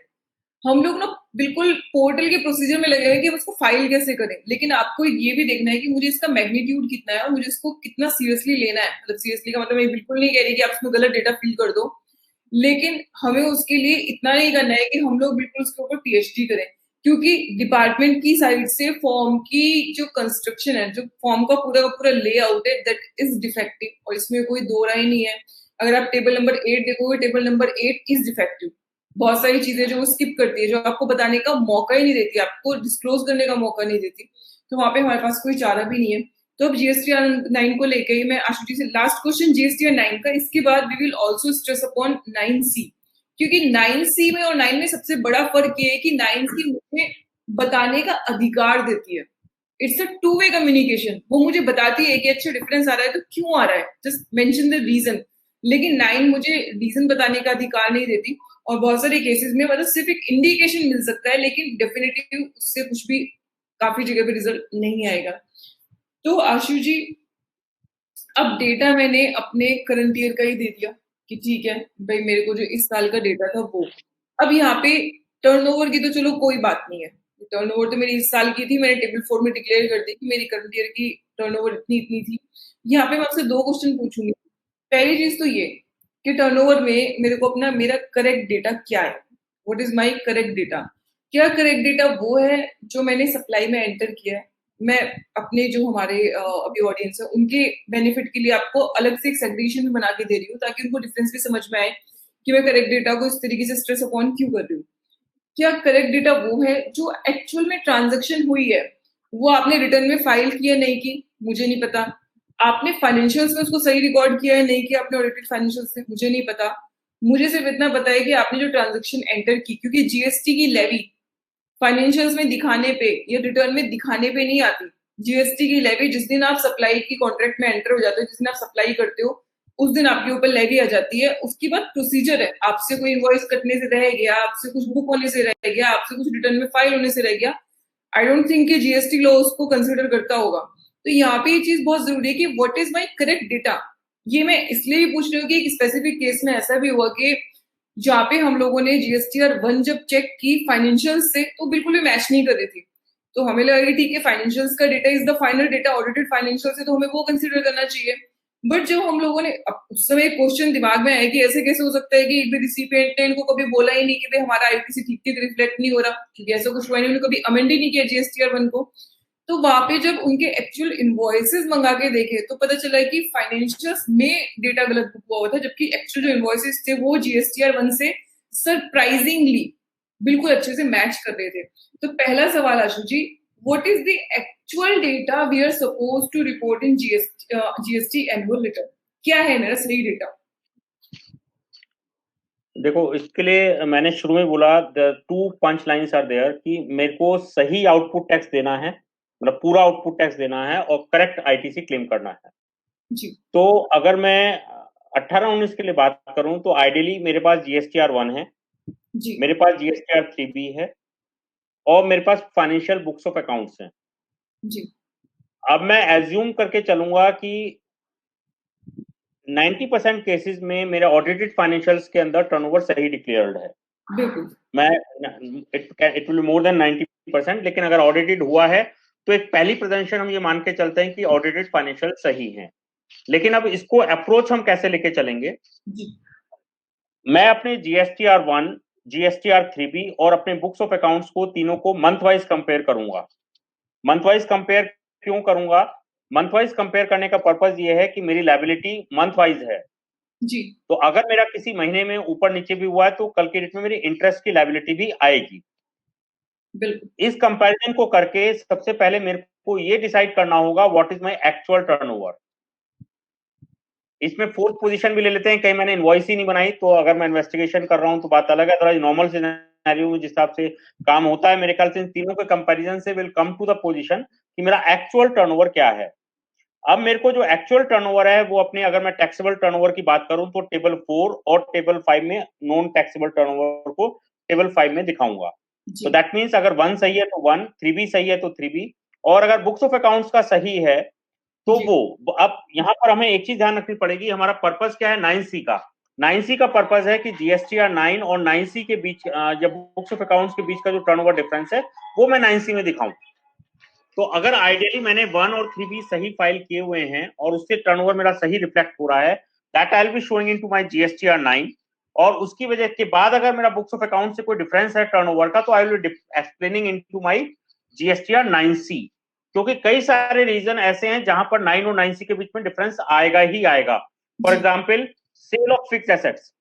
हम लोग ना बिल्कुल पोर्टल के प्रोसीजर में लगे हैं कि हम इसको फाइल कैसे करें, लेकिन आपको ये भी देखना है कि मुझे इसका मैग्नीट्यूड कितना है और मुझे इसको कितना सीरियसली लेना है। मतलब सीरियसली का मतलब मैं बिल्कुल नहीं कह रही कि आप इसमें गलत डेटा फिल कर दो, लेकिन हमें उसके लिए इतना नहीं करना है कि हम लोग बिल्कुल उसके ऊपर पीएचडी करें, क्योंकि डिपार्टमेंट की साइड से फॉर्म की जो कंस्ट्रक्शन है, जो फॉर्म का पूरा लेआउट है, दैट इज डिफेक्टिव, और इसमें कोई दो राय नहीं है। अगर आप टेबल नंबर 8 देखोगे, टेबल नंबर 8 इज डिफेक्टिव। बहुत सारी चीजें जो वो स्किप करती है, जो आपको बताने का मौका ही नहीं देती, आपको डिस्क्लोज करने का मौका नहीं देती, तो वहां पे हमारे पास कोई चारा भी नहीं है। तो अब जीएसटीआर 9 को लेके ही मैं आशु जी से लास्ट क्वेश्चन जीएसटीआर 9 का, इसके बाद we will also stress upon 9C, क्योंकि 9C में और 9 में सबसे बड़ा फर्क ये है कि 9C मुझे बताने का अधिकार देती है। It's a two way communication, वो मुझे बताती है कि अच्छा डिफरेंस आ रहा है तो क्यों आ रहा है, जस्ट मेंशन द रीजन। लेकिन 9 मुझे रीजन बताने का अधिकार नहीं देती, और बहुत सारे केसेस में मतलब सिर्फ एक इंडिकेशन मिल सकता है, लेकिन डेफिनेटली उससे कुछ भी काफी जगह पे रिजल्ट नहीं आएगा। तो आशु जी, अब डेटा मैंने अपने करंट ईयर का ही दे दिया कि ठीक है भाई मेरे को जो इस साल का डेटा था वो। अब यहाँ पे टर्नओवर की तो चलो कोई बात नहीं है, टर्नओवर तो मेरी इस साल की थी, मैंने टेबल 4 में डिक्लेयर कर दी कि मेरी करंट ईयर की टर्नओवर इतनी इतनी थी। यहाँ पे मैं आपसे दो क्वेश्चन पूछूंगी। पहली चीज तो ये कि टर्नओवर में मेरे को अपना मेरा करेक्ट डेटा क्या है, what is my correct data. क्या करेक्ट डेटा वो है जो मैंने सप्लाई में एंटर किया है। मैं अपने जो हमारे अभी ऑडियंस है उनके बेनिफिट के लिए आपको अलग से एक सेग्रीगेशन बना के दे रही हूँ, ताकि उनको डिफरेंस भी समझ में आए कि मैं करेक्ट डेटा को इस तरीके से स्ट्रेस अपॉन क्यों कर रही हूँ। क्या करेक्ट डेटा वो है जो एक्चुअल में ट्रांजेक्शन हुई है, वो आपने रिटर्न में फाइल किया नहीं की मुझे नहीं पता, आपने फाइनेंशियल्स में उसको सही रिकॉर्ड किया है नहीं किया, आपने ऑडिटेड फाइनेंशियल्स से मुझे नहीं पता। मुझे सिर्फ इतना पता है कि आपने जो ट्रांजेक्शन एंटर की, क्योंकि जीएसटी की लेवी फाइनेंशियल्स में दिखाने पे या रिटर्न में दिखाने पे नहीं आती। जीएसटी की लेवी जिस दिन आप सप्लाई की कॉन्ट्रैक्ट में एंटर हो जाते हो, जिस दिन आप सप्लाई करते हो, उस दिन आपके ऊपर लेवी आ जाती है। उसके बाद प्रोसीजर है, आपसे कोई इनवॉइस कटने से रह गया, आपसे कुछ बुक होने से रह गया, आपसे कुछ रिटर्न में फाइल होने से रह गया, आई डोंट थिंक कि जीएसटी लॉ उसको कंसिडर करता होगा। तो यहाँ पे ये चीज बहुत जरूरी है कि what is my correct data. ये मैं इसलिए भी पूछ रही हूँ कि एक स्पेसिफिक केस में ऐसा भी हुआ कि जहाँ पे हम लोगों ने जीएसटीआर 1 जब चेक की फाइनेंशियल से, तो बिल्कुल भी मैच नहीं कर रही थी। तो हमें लगा कि ठीक है, फाइनेंशियल्स का data is the final data, audited financials है तो हमें वो कंसिडर करना चाहिए। बट जब हम लोगों ने उस समय क्वेश्चन दिमाग में आया कि ऐसे कैसे हो सकता है कि एक भी रिसिपिएंट ने इनको कभी बोला ही नहीं कि भाई हमारा आईटीसी ठीक रिफ्लेक्ट नहीं हो रहा, क्योंकि ऐसा कुछ हुआ नहीं, उन्होंने कभी अमेंड ही नहीं किया जीएसटीआर 1 को। तो वहां पे जब उनके एक्चुअल इनवॉइसेस मंगा के देखे तो पता चला कि फाइनेंशियल्स में डेटा गलत बुक हुआ था, जबकि एक्चुअल जो इनवॉइसेस थे वो जीएसटीआर 1 से सरप्राइजिंगली बिल्कुल अच्छे से मैच कर रहे थे। तो पहला सवाल Ashu ji, what is the actual data we are suppose to report in GST annual return? क्या है मेरा सही डेटा? देखो, इसके लिए मैंने शुरू में बोला the two punch lines are there कि मेरे को सही आउटपुट टैक्स देना है, मतलब पूरा आउटपुट टैक्स देना है और करेक्ट आईटीसी क्लेम करना है जी तो अगर मैं 18-19 के लिए बात करूं तो आइडियली मेरे पास जीएसटीआर 1 है, जी मेरे पास जीएसटीआर 3B है और मेरे पास फाइनेंशियल बुक्स ऑफ अकाउंट्स हैं। जी अब मैं एज्यूम करके चलूंगा कि 90% केसेस में मेरे ऑडिटेड फाइनेंशियल्स के अंदर टर्नओवर सही डिक्लेयर्ड है। बिल्कुल मैं इट विल मोर देन 90%, लेकिन अगर ऑडिटेड हुआ है तो एक पहली प्रेजेंशन हम ये मान के चलते हैं कि ऑडिटेड फाइनेंशियल सही हैं। लेकिन अब इसको अप्रोच हम कैसे लेके चलेंगे? जी मैं अपने जीएसटीआर 1, जीएसटीआर 3B और अपने बुक्स ऑफ अकाउंट्स को तीनों को मंथ वाइज कंपेयर करूंगा। मंथ वाइज कंपेयर क्यों करूंगा? मंथ वाइज कंपेयर करने का पर्पज ये है कि मेरी लायबिलिटी मंथ वाइज है, जी तो अगर मेरा किसी महीने में ऊपर नीचे भी हुआ है तो कल के डेट में मेरी इंटरेस्ट की लायबिलिटी भी आएगी। बिल्कुल इस कंपैरिजन को करके सबसे पहले मेरे को ये डिसाइड करना होगा what is my actual turnover. इसमें फोर्थ पोजीशन भी ले लेते हैं, कहीं मैंने इनवॉइस ही नहीं बनाई तो अगर मैं इन्वेस्टिगेशन कर रहा हूं तो बात अलग है। अदरवाइज नॉर्मल सिनेरियो में जिस हिसाब से काम होता है, मेरे ख्याल से इन तीनों के कंपैरिजन से will come to the position कि मेरा एक्चुअल टर्नओवर क्या है। अब मेरे को जो एक्चुअल टर्नओवर है वो अपने, अगर मैं टैक्सेबल टर्नओवर की बात करूं तो टेबल 4 और टेबल 5 में नॉन टैक्सेबल टर्नओवर को टेबल 5 में दिखाऊंगा। तो जी दैट मींस अगर 1 सही है तो 1, 3B सही है तो 3B, और अगर बुक्स ऑफ अकाउंट्स का सही है तो जी वो। अब यहाँ पर हमें एक चीज ध्यान रखनी पड़ेगी, हमारा पर्पस क्या है 9C का। 9C का पर्पस है कि जीएसटीआर 9 और 9C के बीच, जब बुक्स ऑफ अकाउंट्स के बीच का जो टर्नओवर डिफरेंस है वो मैं 9C में दिखाऊं। तो अगर आइडियली मैंने 1 और 3B सही फाइल किए हुए हैं और उससे टर्नओवर मेरा सही रिफ्लेक्ट हो रहा है, that I will be showing into my GSTR 9। और उसकी वजह के बाद अगर मेरा बुक्स ऑफ अकाउंट से कोई डिफरेंस है टर्नओवर का तो I will be explaining into my GSTR 9C, क्योंकि कई सारे रीजन ऐसे हैं जहां पर 9 और 9C के बीच में डिफरेंस आएगा ही आएगा। फॉर जी example, sale of fix assets.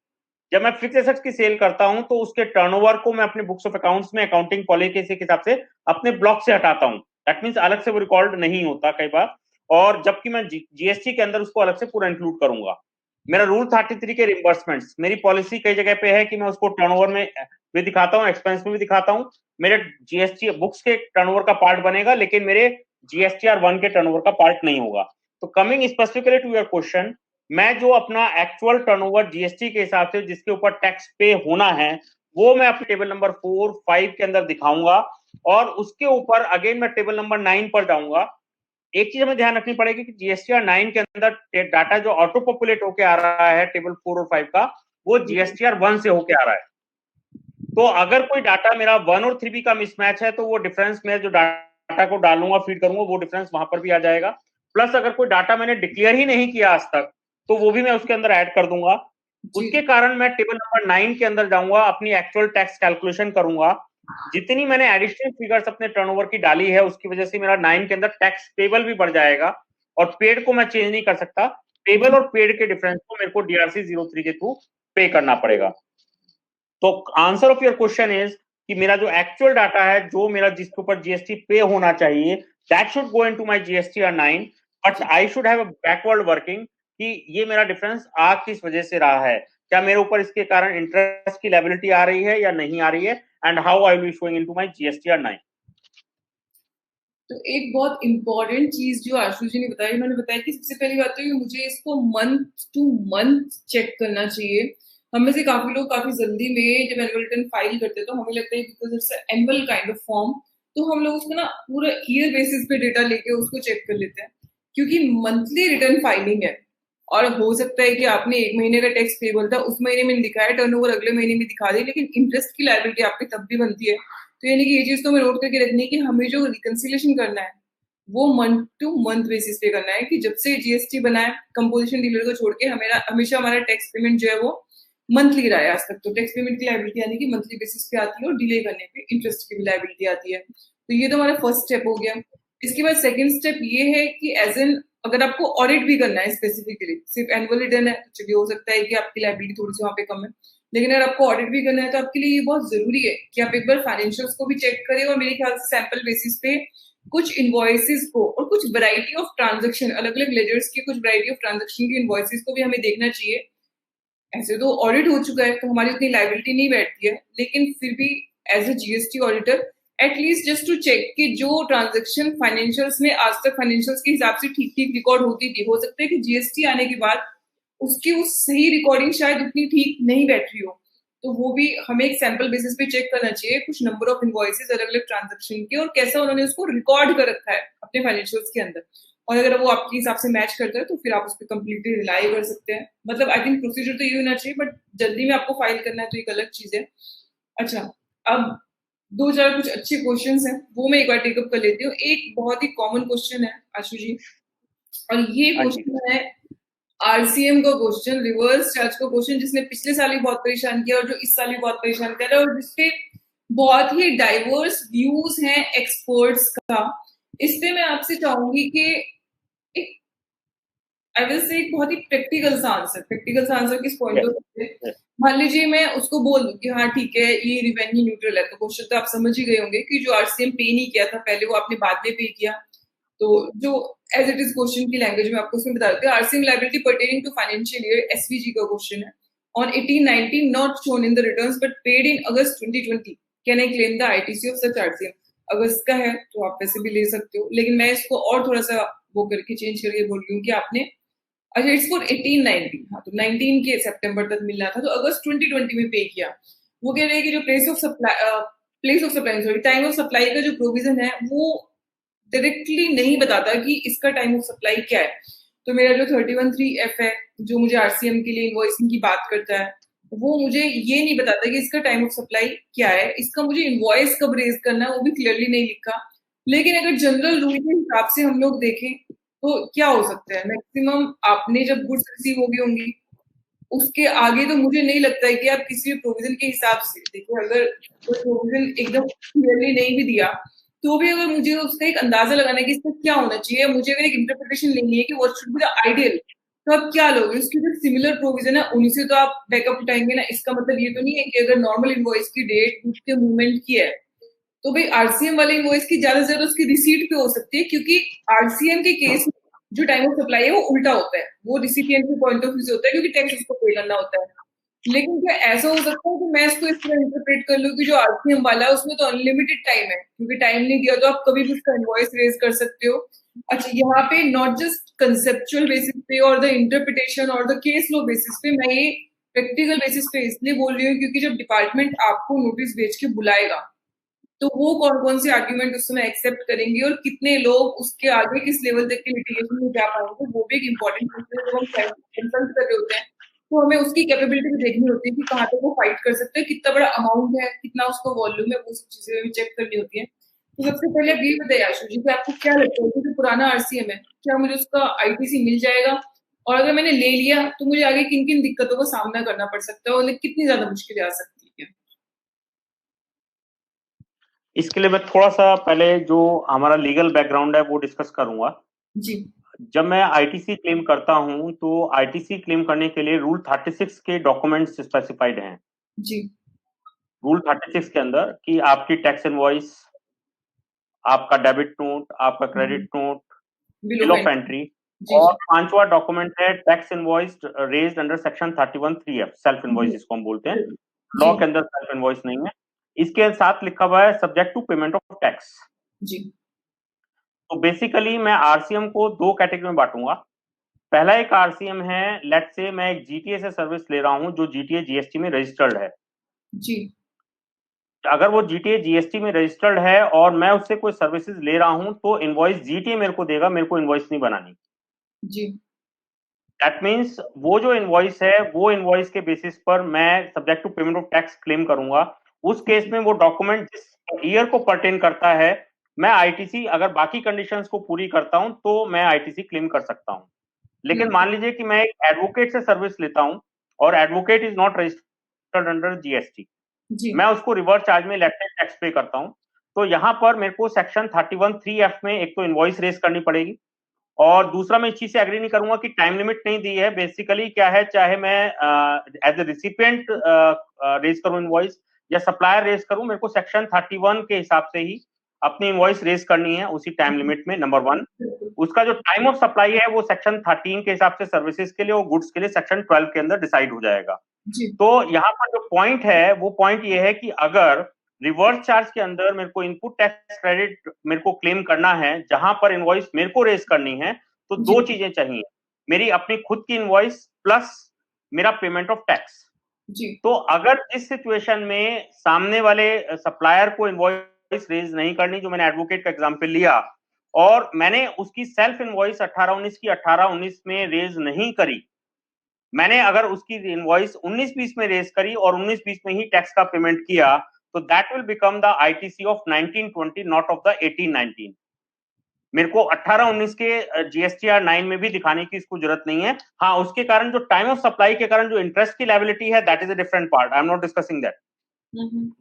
जब मैं फिक्स एसेट्स की सेल करता हूं तो उसके टर्नओवर को मैं अपने बुक्स ऑफ अकाउंट्स में अकाउंटिंग पॉलिसी के हिसाब से अपने ब्लॉक से हटाता हूं। दैट मींस अलग से वो रिकॉर्ड नहीं होता कई बार, और जबकि मैं जीएसटी के अंदर उसको अलग से पूरा इंक्लूड करूंगा। मेरा रूल 33 के रिम्बर्समेंट्स, मेरी पॉलिसी कई जगह पे है कि मैं उसको टर्नओवर में भी दिखाता हूं, एक्सपेंस में भी दिखाता हूं। मेरे जीएसटी बुक्स के टर्नओवर का पार्ट बनेगा लेकिन मेरे जीएसटीआर 1 के टर्नओवर का पार्ट नहीं होगा। तो coming specifically to your question, मैं जो अपना एक्चुअल टर्नओवर जीएसटी के हिसाब से जिसके ऊपर टैक्स पे होना है वो मैं अपने टेबल नंबर 4, 5 के अंदर दिखाऊंगा, और उसके ऊपर अगेन मैं टेबल नंबर 9 पर जाऊंगा। एक चीज हमें ध्यान रखनी पड़ेगी कि जीएसटीआर 9 के अंदर डाटा जो ऑटो पॉपुलेट होके आ रहा है टेबल 4 और 5 का, वो जीएसटीआर 1 से होके आ रहा है। तो अगर कोई डाटा मेरा 1 और 3B का मिसमैच है तो वो डिफरेंस मैं जो डाटा को डालूंगा, फीड करूंगा, वो डिफरेंस वहां पर भी आ जाएगा। प्लस अगर कोई डाटा मैंने डिक्लेयर ही नहीं किया आज तक तो वो भी मैं उसके अंदर ऐड कर दूंगा। उसके कारण मैं टेबल नंबर 9 के अंदर जाऊंगा, अपनी एक्चुअल टैक्स कैलकुलेशन करूंगा। जितनी मैंने एडिशनल फिगर्स अपने टर्नओवर की डाली है उसकी वजह से मेरा 9 के अंदर टैक्स पेबल भी बढ़ जाएगा, और पेड को मैं चेंज नहीं कर सकता। पेबल और पेड के डिफरेंस को मेरे को डीआरसी 03 के थ्रू पे करना पड़ेगा। तो answer of your question is कि मेरा जो एक्चुअल डाटा है, जो मेरा जिसके ऊपर जीएसटी पे होना चाहिए, that should go into my GSTR 9, but I should have a backward working कि ये मेरा डिफरेंस आ किस वजह से रहा है, क्या मेरे ऊपर इसके कारण इंटरेस्ट की लायबिलिटी आ रही है या नहीं आ रही है, and how I will be showing into my GSTR 9। तो एक बहुत इंपॉर्टेंट चीज जो आशु जी ने बताई, उन्होंने बताया कि सबसे पहली बात तो ये मुझे इसको मंथ टू मंथ चेक करना चाहिए। हम में से काफी लोग काफी जल्दी में जब एनुअल रिटर्न फाइल करते हैं तो हमें लगता है because it's annual kind of form, तो हम लोग उसको ना पूरा ईयर बेसिस पे डेटा लेके उसको चेक कर लेते हैं, क्योंकि मंथली रिटर्न फाइलिंग है। और हो सकता है कि आपने एक महीने का टैक्स पेबल था, उस महीने में दिखाया टर्नओवर, अगले महीने में दिखा दी, लेकिन इंटरेस्ट की लायबिलिटी आपकी तब भी बनती है। तो तो यानी कि ये चीज तो हमें नोट करके रखनी है कि हमें जो रिकंसिलेशन करना है वो मंथ टू मंथ बेसिस पे करना है कि जब से जीएसटी बना है कंपोजिशन डीलर को छोड़ के हमेशा हमारा टैक्स पेमेंट जो है वो मंथली रहा है आज तक। तो टैक्स पेमेंट की लायबिलिटी यानी कि मंथली बेसिस पे आती है और डिले करने पे इंटरेस्ट की भी लायबिलिटी आती है। तो ये तो हमारा फर्स्ट स्टेप हो गया। इसके बाद सेकंड स्टेप ये है कि एज एन अगर आपको ऑडिट भी करना है स्पेसिफिकली, सिर्फ एनुअल रिटर्न है तो चलिए हो सकता है कि आपकी लायबिलिटी थोड़ी सी वहां पे कम है, लेकिन अगर आपको ऑडिट भी करना है तो आपके लिए ये बहुत जरूरी है कि आप एक बार फाइनेंशियल्स को भी चेक करें और मेरे ख्याल से सैंपल बेसिस पे कुछ इनवॉइसेस को और कुछ वैरायटी ऑफ ट्रांजैक्शन, अलग अलग लेजर्स की कुछ वैरायटी ऑफ ट्रांजैक्शन की इनवॉइसेस को भी हमें देखना चाहिए। ऐसे तो ऑडिट हो चुका है तो हमारी उतनी लायबिलिटी नहीं बैठती है, लेकिन फिर भी as a GST auditor at least just to check कि जो ट्रांजैक्शन फाइनेंशियल्स में आज तक फाइनेंशियल्स के हिसाब से ठीक ठीक रिकॉर्ड होती थी, हो सकता है कि जीएसटी आने के बाद उसकी उस सही रिकॉर्डिंग शायद उतनी ठीक नहीं बैठ रही हो। तो वो भी हमें एक सैंपल बेसिस पे चेक करना चाहिए, कुछ नंबर ऑफ इनवॉइसेस अलग अलग ट्रांजैक्शन के और कैसा उन्होंने उसको रिकॉर्ड कर रखा है अपने फाइनेंशियल्स के अंदर। और अगर वो आपके हिसाब से मैच करता है तो फिर आप उस पर कंप्लीटली रिलाई कर सकते हैं। मतलब आई थिंक प्रोसीजर तो ये होना चाहिए, बट जल्दी में आपको फाइल करना है तो एक अलग चीज है। अच्छा, अब दो चार कुछ अच्छे क्वेश्चंस हैं वो मैं एक बार टेकअप कर लेती हूँ। एक बहुत ही कॉमन क्वेश्चन है आशु जी, और ये हाँ जी। क्वेश्चन है आरसीएम का क्वेश्चन, रिवर्स चार्ज का क्वेश्चन, जिसने पिछले साल भी बहुत परेशान किया और जो इस साल भी बहुत परेशान कर रहा है और जिसपे बहुत ही डाइवर्स व्यूज हैं एक्सपर्ट्स का। इस पे मैं आपसे चाहूंगी कि एक आई विल से एक बहुत ही प्रैक्टिकल सा आंसर किस पॉइंट ऑफ व्यू से। मान लीजिए मैं उसको बोल दूं कि हाँ ठीक है ये रिवेन्यू न्यूट्रल है, तो क्वेश्चन तो आप समझ ही गए होंगे कि जो आरसीएम पे नहीं किया था पहले वो आपने बाद में पे किया। तो जो एज इट इज क्वेश्चन की लैंग्वेज में आपको उसमें बता देते हैं, RCM liability pertaining to financial year SVG का क्वेश्चन है। On 1819 not shown in the returns but paid in August 2020 can I claim the ITC of such RCM. अगस्त का है तो आप वैसे भी ले सकते हो, लेकिन मैं इसको और थोड़ा सा वो करके चेंज करके बोल रही हूँ कि आपने, अच्छा इट्स फॉर 1819, हाँ तो 19 के सितंबर तक मिलना था तो अगस्त 2020 में पे किया। वो कह रहे हैं कि जो place of supply sorry time of supply का जो प्रोविजन है वो डायरेक्टली नहीं बताता कि इसका टाइम ऑफ सप्लाई क्या है। तो मेरा जो 31(3)(f है जो मुझे आरसीएम के लिए इनवॉइसिंग की बात करता है, वो मुझे ये नहीं बताता कि इसका टाइम ऑफ सप्लाई क्या है, इसका मुझे इनवॉइस कब रेज करना है वो भी क्लियरली नहीं लिखा। लेकिन अगर जनरल रूल के हिसाब से हम लोग देखें तो क्या हो सकता है, मैक्सिमम आपने जब गुड्स रिसीव होगी होंगी उसके आगे तो मुझे नहीं लगता है कि आप किसी भी प्रोविजन के हिसाब से देखो, अगर कोई प्रोविजन एकदम क्लियरली नहीं भी दिया तो भी अगर मुझे उसका एक अंदाजा लगाना है कि इसका क्या होना चाहिए, मुझे अगर एक इंटरप्रिटेशन लेनी है कि what should be the ideal, तो आप क्या लोगे, उसकी जो सिमिलर प्रोविजन है उन्हीं से तो आप बैकअप उठाएंगे ना। इसका मतलब ये तो नहीं है कि अगर नॉर्मल इनवॉइस की डेट गुड्स के मूवमेंट की है तो भाई आरसीएम वाले इनवॉइस की ज्यादा से ज्यादा उसकी रिसीट पे हो सकती है, क्योंकि आरसीएम के केस में जो टाइम ऑफ सप्लाई है वो उल्टा होता है, वो रिसिपिएंट के पॉइंट ऑफ व्यू से होता है क्योंकि टैक्स उसको पे करना होता है। लेकिन क्या ऐसा हो सकता है कि मैं इसको इस तरह इंटरप्रेट कर लूं कि जो आरसीएम वाला है उसमें तो अनलिमिटेड टाइम है, क्योंकि टाइम नहीं दिया तो आप कभी भी उसका इनवॉइस रेज कर सकते हो। अच्छा, यहाँ पे नॉट जस्ट कंसेप्चुअल बेसिस पे और द इंटरप्रिटेशन और द केस लॉ बेसिस पे, मैं ये प्रैक्टिकल बेसिस पे इसलिए बोल रही हूँ क्योंकि जब डिपार्टमेंट आपको नोटिस भेज के बुलाएगा तो वो कौन कौन से आर्ग्यूमेंट उस समय एक्सेप्ट करेंगे और कितने लोग उसके आगे किस लेवल तक के लिटिगेशन में जा पाएंगे, वो भी एक इम्पोर्टेंट क्वेश्चन है। जब हम कंसल्ट कर रहे होते हैं तो हमें उसकी कैपेबिलिटी भी देखनी होती है कि कहाँ तक वो फाइट कर सकते हैं, कितना बड़ा अमाउंट है, कितना उसको वॉल्यूम है, वो सब चीजें भी चेक करनी होती है। तो सबसे पहले आप ये बताइए आशु जी कि आपको क्या लगता है कि जो पुराना आरसीएम है क्या मुझे उसका आईटीसी मिल जाएगा, और अगर मैंने ले लिया तो मुझे आगे किन किन दिक्कतों का सामना करना पड़ सकता है और कितनी ज्यादा मुश्किलें आ सकती है। इसके लिए मैं थोड़ा-सा पहले जो हमारा लीगल बैकग्राउंड है वो डिस्कस करूँगा। जी जब मैं आईटीसी क्लेम करता हूँ, तो आईटीसी क्लेम करने के लिए रूल 36 के डॉक्यूमेंट्स स्पेसिफाइड हैं। जी रूल 36 के अंदर कि आपकी टैक्स इनवॉइस, आपका डेबिट नोट, आपका क्रेडिट नोट, बिलो बिल ऑफ पेंट एंट्री जी और जी 5वां डॉक्यूमेंट है tax invoice raised under section 31(3)(f) self invoice जी जिसको हम बोलते हैं। जी लॉ के अंदर सेल्फ इनवॉइस नहीं है। इसके साथ लिखा हुआ है subject to payment of tax. जी तो बेसिकली मैं आरसीएम को दो कैटेगरी में बांटूंगा। पहला एक आरसीएम है, लेट्स से मैं एक जीटीए से सर्विस ले रहा हूं जो जीटीए जीएसटी में रजिस्टर्ड है। जी अगर वो जीटीए जीएसटी में रजिस्टर्ड है और मैं उससे कोई सर्विसेज ले रहा हूं तो इनवॉइस जीटीए मेरे को देगा, मेरे को इनवॉइस नहीं बनानी। जी दैट मीन्स वो जो इनवॉइस है वो इनवॉइस के बेसिस पर मैं subject to payment of tax claim करूंगा। उस केस में वो डॉक्यूमेंट जिस ईयर को पर्टेन करता है, मैं आईटीसी अगर बाकी कंडीशंस को पूरी करता हूं तो मैं आईटीसी क्लेम कर सकता हूं। लेकिन मान लीजिए कि मैं एक एडवोकेट से सर्विस लेता हूं और advocate is not registered under GST, मैं उसको रिवर्स चार्ज में लेटेस्ट टैक्स पे करता हूं, तो यहां पर मेरे को सेक्शन 31(3)(f) में एक तो इनवॉइस रेज करनी पड़ेगी, और दूसरा मैं इस चीज से एग्री नहीं करूंगा कि टाइम लिमिट नहीं दी है। बेसिकली क्या है, चाहे मैं एज ए रिसिपिएंट रेज करूं इनवॉइस या सप्लायर रेज करूं, मेरे को सेक्शन 31 के हिसाब से ही अपनी इनवॉइस रेज करनी है उसी टाइम लिमिट में, नंबर 1। उसका जो टाइम ऑफ सप्लाई है वो सेक्शन 13 के हिसाब से सर्विसेज के लिए और गुड्स के लिए सेक्शन 12 के अंदर डिसाइड हो जाएगा। तो यहाँ पर जो पॉइंट है वो पॉइंट ये है कि अगर रिवर्स चार्ज के अंदर मेरे को इनपुट टैक्स क्रेडिट मेरे को क्लेम करना है, जहां पर इनवॉइस मेरे को रेज करनी है, तो दो चीजें चाहिए, मेरी अपनी खुद की इनवॉइस प्लस मेरा पेमेंट ऑफ टैक्स। तो अगर इस सिचुएशन में सामने वाले सप्लायर को इनवॉइस रेज नहीं करनी, जो मैंने एडवोकेट का एग्जांपल लिया, और मैंने उसकी सेल्फ इनवॉइस 18-19 की 18-19 में रेज नहीं करी, मैंने अगर उसकी इनवॉइस 19-20 में रेज करी और 19-20 में ही टैक्स का पेमेंट किया, तो that will become the ITC of 1920, not of the 1819। मेरे को 18-19 के जीएसटीआर 9 में भी दिखाने की इसको जरूरत नहीं है। हाँ, उसके कारण जो टाइम ऑफ सप्लाई के कारण जो इंटरेस्ट की लायबिलिटी है, that is a different part, I am not discussing that.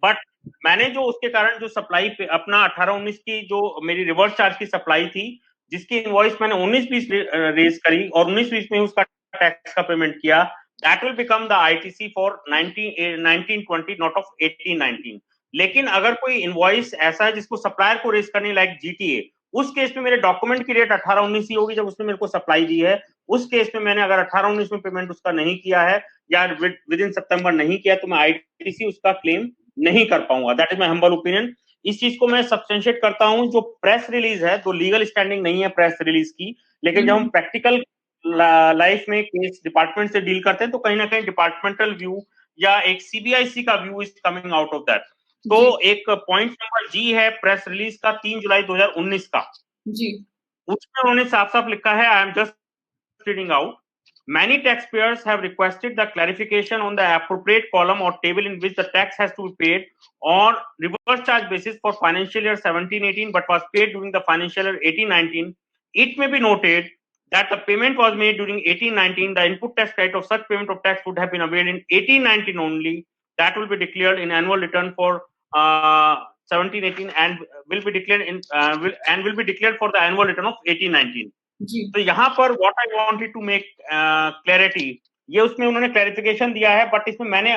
But मैंने जो उसके कारण जो सप्लाई पे अपना 18-19 की जो मेरी रिवर्स चार्ज की सप्लाई थी, जिसकी इनवॉइस मैंने 19-20 रेज करी और 19-20 में उसका टैक्स का पेमेंट किया, that will become the ITC for 1920, not of 1819। लेकिन अगर कोई इनवॉइस ऐसा है जिसको सप्लायर को रेज करनी, लाइक जीटीए, उस केस में मेरे डॉक्यूमेंट की डेट 18-19 ही होगी जब उसने मेरे को सप्लाई दी है। उस केस में मैंने अगर 18-19 में पेमेंट उसका नहीं किया है या विद इन सितंबर नहीं किया, तो मैं आईटीसी उसका क्लेम नहीं कर पाऊंगा। That is my humble opinion. इस चीज को मैं सब्सटेंशिएट करता हूं, जो प्रेस रिलीज है, तो लीगल स्टैंडिंग नहीं है प्रेस रिलीज की, लेकिन जब हम प्रैक्टिकल लाइफ में केस डिपार्टमेंट से डील करते हैं तो कहीं ना कहीं डिपार्टमेंटल व्यू या एक सीबीआईसी का view is coming out of that. तो एक पॉइंट नंबर जी है प्रेस रिलीज का 3 जुलाई 2019 का जी, उसमें उन्होंने साफ साफ लिखा है, I am just reading out, many taxpayers have requested the clarification on the appropriate column or table in which the tax has to be paid on reverse charge basis for financial year 17-18 but was paid during the financial year 18-19. It may be noted that the payment was made during 18-19. The input tax credit of such payment of tax would have been availed in 18-19 only. That will be declared in annual return for 17-18 and will be declared for the annual return of 18-19. तो यहाँ पर what I wanted to make clarity, ये उसमें उन्होंने clarification दिया है, but इसमें मैंने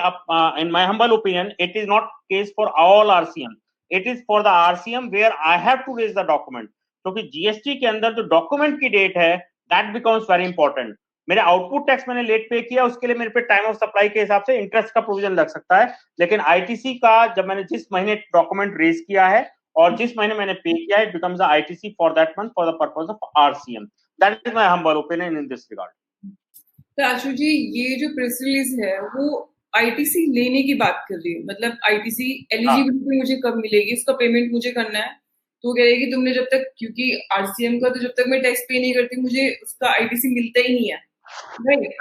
in my humble opinion it is not case for all RCM, it is for the RCM where I have to raise the document, क्योंकि जीएसटी के अंदर जो डॉक्यूमेंट की डेट है दैट बिकम्स वेरी इंपॉर्टेंट। मेरे आउटपुट टैक्स मैंने late pay किया, उसके लिए मेरे पे टाइम ऑफ सप्लाई के हिसाब से इंटरेस्ट का प्रोविजन लग सकता है, लेकिन आईटीसी का जब मैंने जिस महीने डॉक्यूमेंट रेज किया है और जिस महीने मैंने पे किया, it becomes the ITC for that month for the purpose of RCM. That is my humble opinion in this regard. तो आशु जी, ये जो प्रेस रिलीज है वो आईटीसी लेने की बात कर रही है, मतलब आईटीसी एलिजिबिलिटी मुझे कब मिलेगी, इसका पेमेंट मुझे करना है, तो कह रही है कि तुमने जब तक, क्योंकि आरसीएम का तो जब तक मैं टैक्स पे नहीं करती मुझे उसका आईटीसी मिलता ही नहीं है, राइट?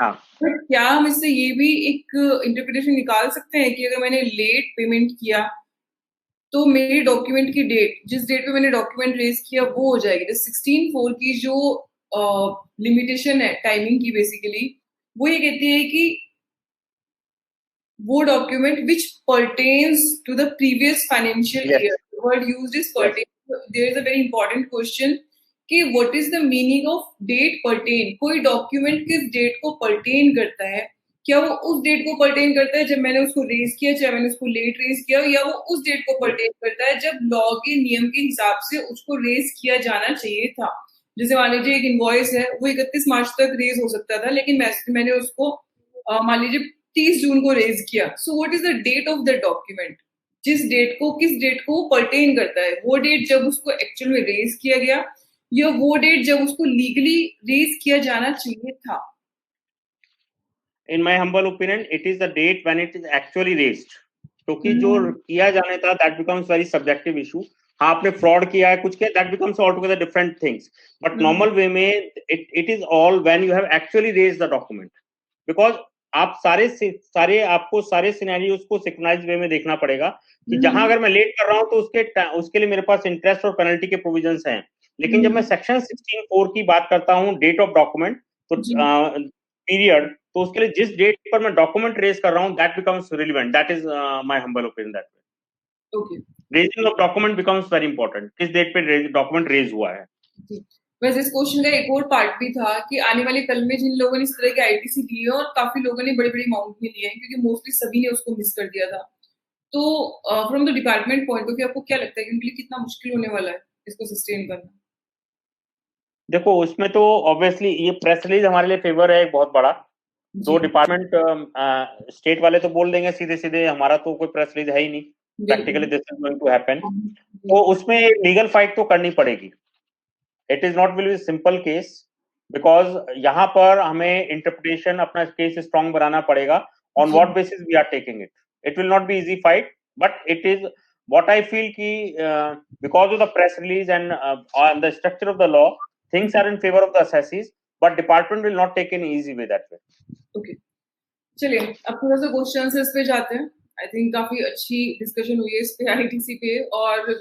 बट क्या हम इससे ये भी एक इंटरप्रिटेशन निकाल सकते हैं कि अगर मैंने लेट पेमेंट किया तो मेरे डॉक्यूमेंट की डेट, जिस डेट पे मैंने डॉक्यूमेंट रेज किया वो हो जाएगी? 16(4) की जो लिमिटेशन है टाइमिंग की, बेसिकली वो ये कहती है कि वो document which pertains to the previous financial year, word used is pertain. There is a very important question कि what is the meaning of that pertain? कोई डॉक्यूमेंट किस डेट को परटेन करता है? क्या वो उस डेट को परटेन करता है जब मैंने उसको रेज किया, चाहे मैंने उसको लेट रेज किया, या वो उस डेट को परटेन करता है जब लॉ के नियम के हिसाब से उसको रेज किया जाना चाहिए था? जैसे मान लीजिए एक इनवॉइस है, वो 31 मार्च तक रेज हो सकता था, लेकिन मैंने उसको मान लीजिए 30 जून को रेज किया। So what is the date of the document? जिस डेट को, किस डेट को परटेन करता है? वो डेट जब उसको एक्चुअल में रेज किया गया, या वो डेट जब उसको लीगली रेज किया जाना चाहिए था? In my humble opinion, it is the date when it is actually raised. क्योंकि जो किया जाने था that becomes very subjective issue. हाँ, आपने फ्रॉड किया है, कुछ किया, that becomes altogether different things. But normal way में it is all when you have actually raised the document. Because आप सारे आपको सारे सिनेरियोज को सिंक्रोनाइज वे में देखना पड़ेगा कि जहां अगर मैं लेट कर रहा हूं तो उसके लिए मेरे पास इंटरेस्ट और पेनल्टी के प्रोविजंस हैं, लेकिन जब मैं सेक्शन 16(4) की बात करता हूं, डेट ऑफ डॉक्यूमेंट, तो पीरियड, तो उसके लिए जिस डेट पर मैं डॉक्यूमेंट रेज कर रहा हूं, that becomes relevant, that is my humble opinion, that way okay. Raising of document becomes very important, किस डेट पे डॉक्यूमेंट रेज हुआ है। वैसे इस क्वेश्चन का एक और पार्ट भी था कि आने वाले कल में जिन लोगों ने इस तरह के आईटीसी लिए हैं, और काफी लोगों ने बड़े बड़े अमाउंट में लिए हैं, क्योंकि मोस्टली सभी ने उसको मिस कर दिया था, तो from the department point of view आपको क्या लगता है कि उनके लिए कितना मुश्किल होने वाला है इसको सस्टेन करना? देखो, उसमें तो ऑब्वियसली ये प्रेस रिलीज हमारे लिए फेवर है एक बहुत बड़ा। दो डिपार्टमेंट स्टेट वाले तो बोल देंगे सीधे सीधे, हमारा तो कोई प्रेस रिलीज है ही नहीं, practically this is going to happen, तो उसमें लीगल फाइट तो करनी पड़ेगी। It is not will be simple case, because यहाँ पर हमें इंटरप्रिटेशन अपना केस स्ट्रॉन्ग बनाना पड़ेगा, on what basis we are taking it. It will not be easy fight, but it is what I feel कि because of the press release and the structure of the law, things are in favor of the assessees, but department will not take an easy way that way. Okay. चलिए अब थोड़ा सा question इस पे जाते हैं। I think काफी अच्छी डिस्कशन हुई है इस पे, आईटीसी पे, और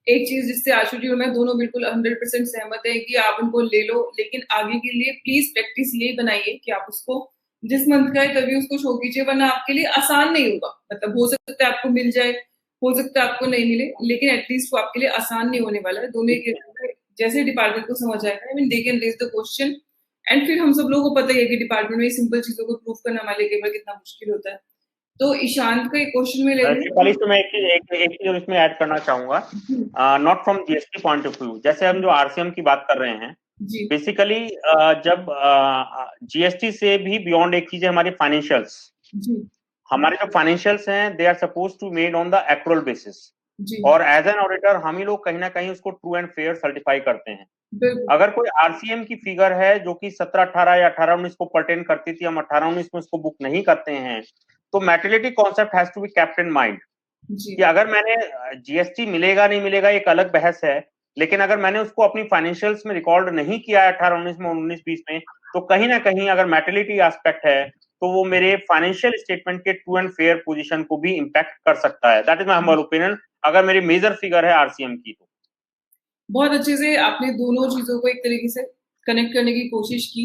एक चीज जिससे आशु जी और मैं दोनों बिल्कुल 100% सहमत है कि आप उनको ले लो, लेकिन आगे के लिए प्लीज प्रैक्टिस यही बनाइए कि आप उसको जिस मंथ का है तभी उसको शो कीजिए, वरना आपके लिए आसान नहीं होगा। मतलब हो सकता है आपको मिल जाए, हो सकता है आपको नहीं मिले, लेकिन एटलीस्ट वो आपके लिए आसान नहीं होने वाला है। दोनों के जैसे डिपार्टमेंट को समझ आएगा, I mean they can raise the question, and फिर हम सब लोगों को पता ही है कि डिपार्टमेंट में सिंपल चीजों को प्रूव करना हमारे लिए कितना मुश्किल होता है। तो ईशांत का एक क्वेश्चन में ले शिफाली, तो मैं एक चीज इसमें ऐड करना चाहूंगा, not from GST point of view. जैसे हम जो आरसीएम की बात कर रहे हैं, बेसिकली जब जीएसटी से भी बियॉन्ड एक चीज है हमारी फाइनेंशियल्स। हमारे जो फाइनेंशियल्स हैं, they are suppose to made on the accrual basis, और एज एन ऑडिटर हम ही लोग कहीं ना कहीं उसको ट्रू एंड फेयर सर्टिफाई करते हैं। अगर कोई आरसीएम की फिगर है जो कि 17-18 या 18-19 को पर्टेन करती थी, हम 18-19 में उसको बुक नहीं करते हैं, तो materiality concept has to be kept in mind कि अगर मैंने जीएसटी मिलेगा नहीं मिलेगा एक अलग बहस है, लेकिन अगर मैंने उसको अपनी फाइनेंशियल्स में रिकॉर्ड नहीं किया है 18-19 में, 19-20 में, तो कहीं ना कहीं अगर मैटेरिलिटी एस्पेक्ट है तो वो मेरे फाइनेंशियल स्टेटमेंट के ट्रू एंड फेयर पोजीशन को भी इंपैक्ट कर सकता है। That is my humble opinion, अगर मेरी मेजर फिगर है आरसीएम की। तो बहुत अच्छे से आपने दोनों चीजों को एक तरीके से कनेक्ट करने की कोशिश की।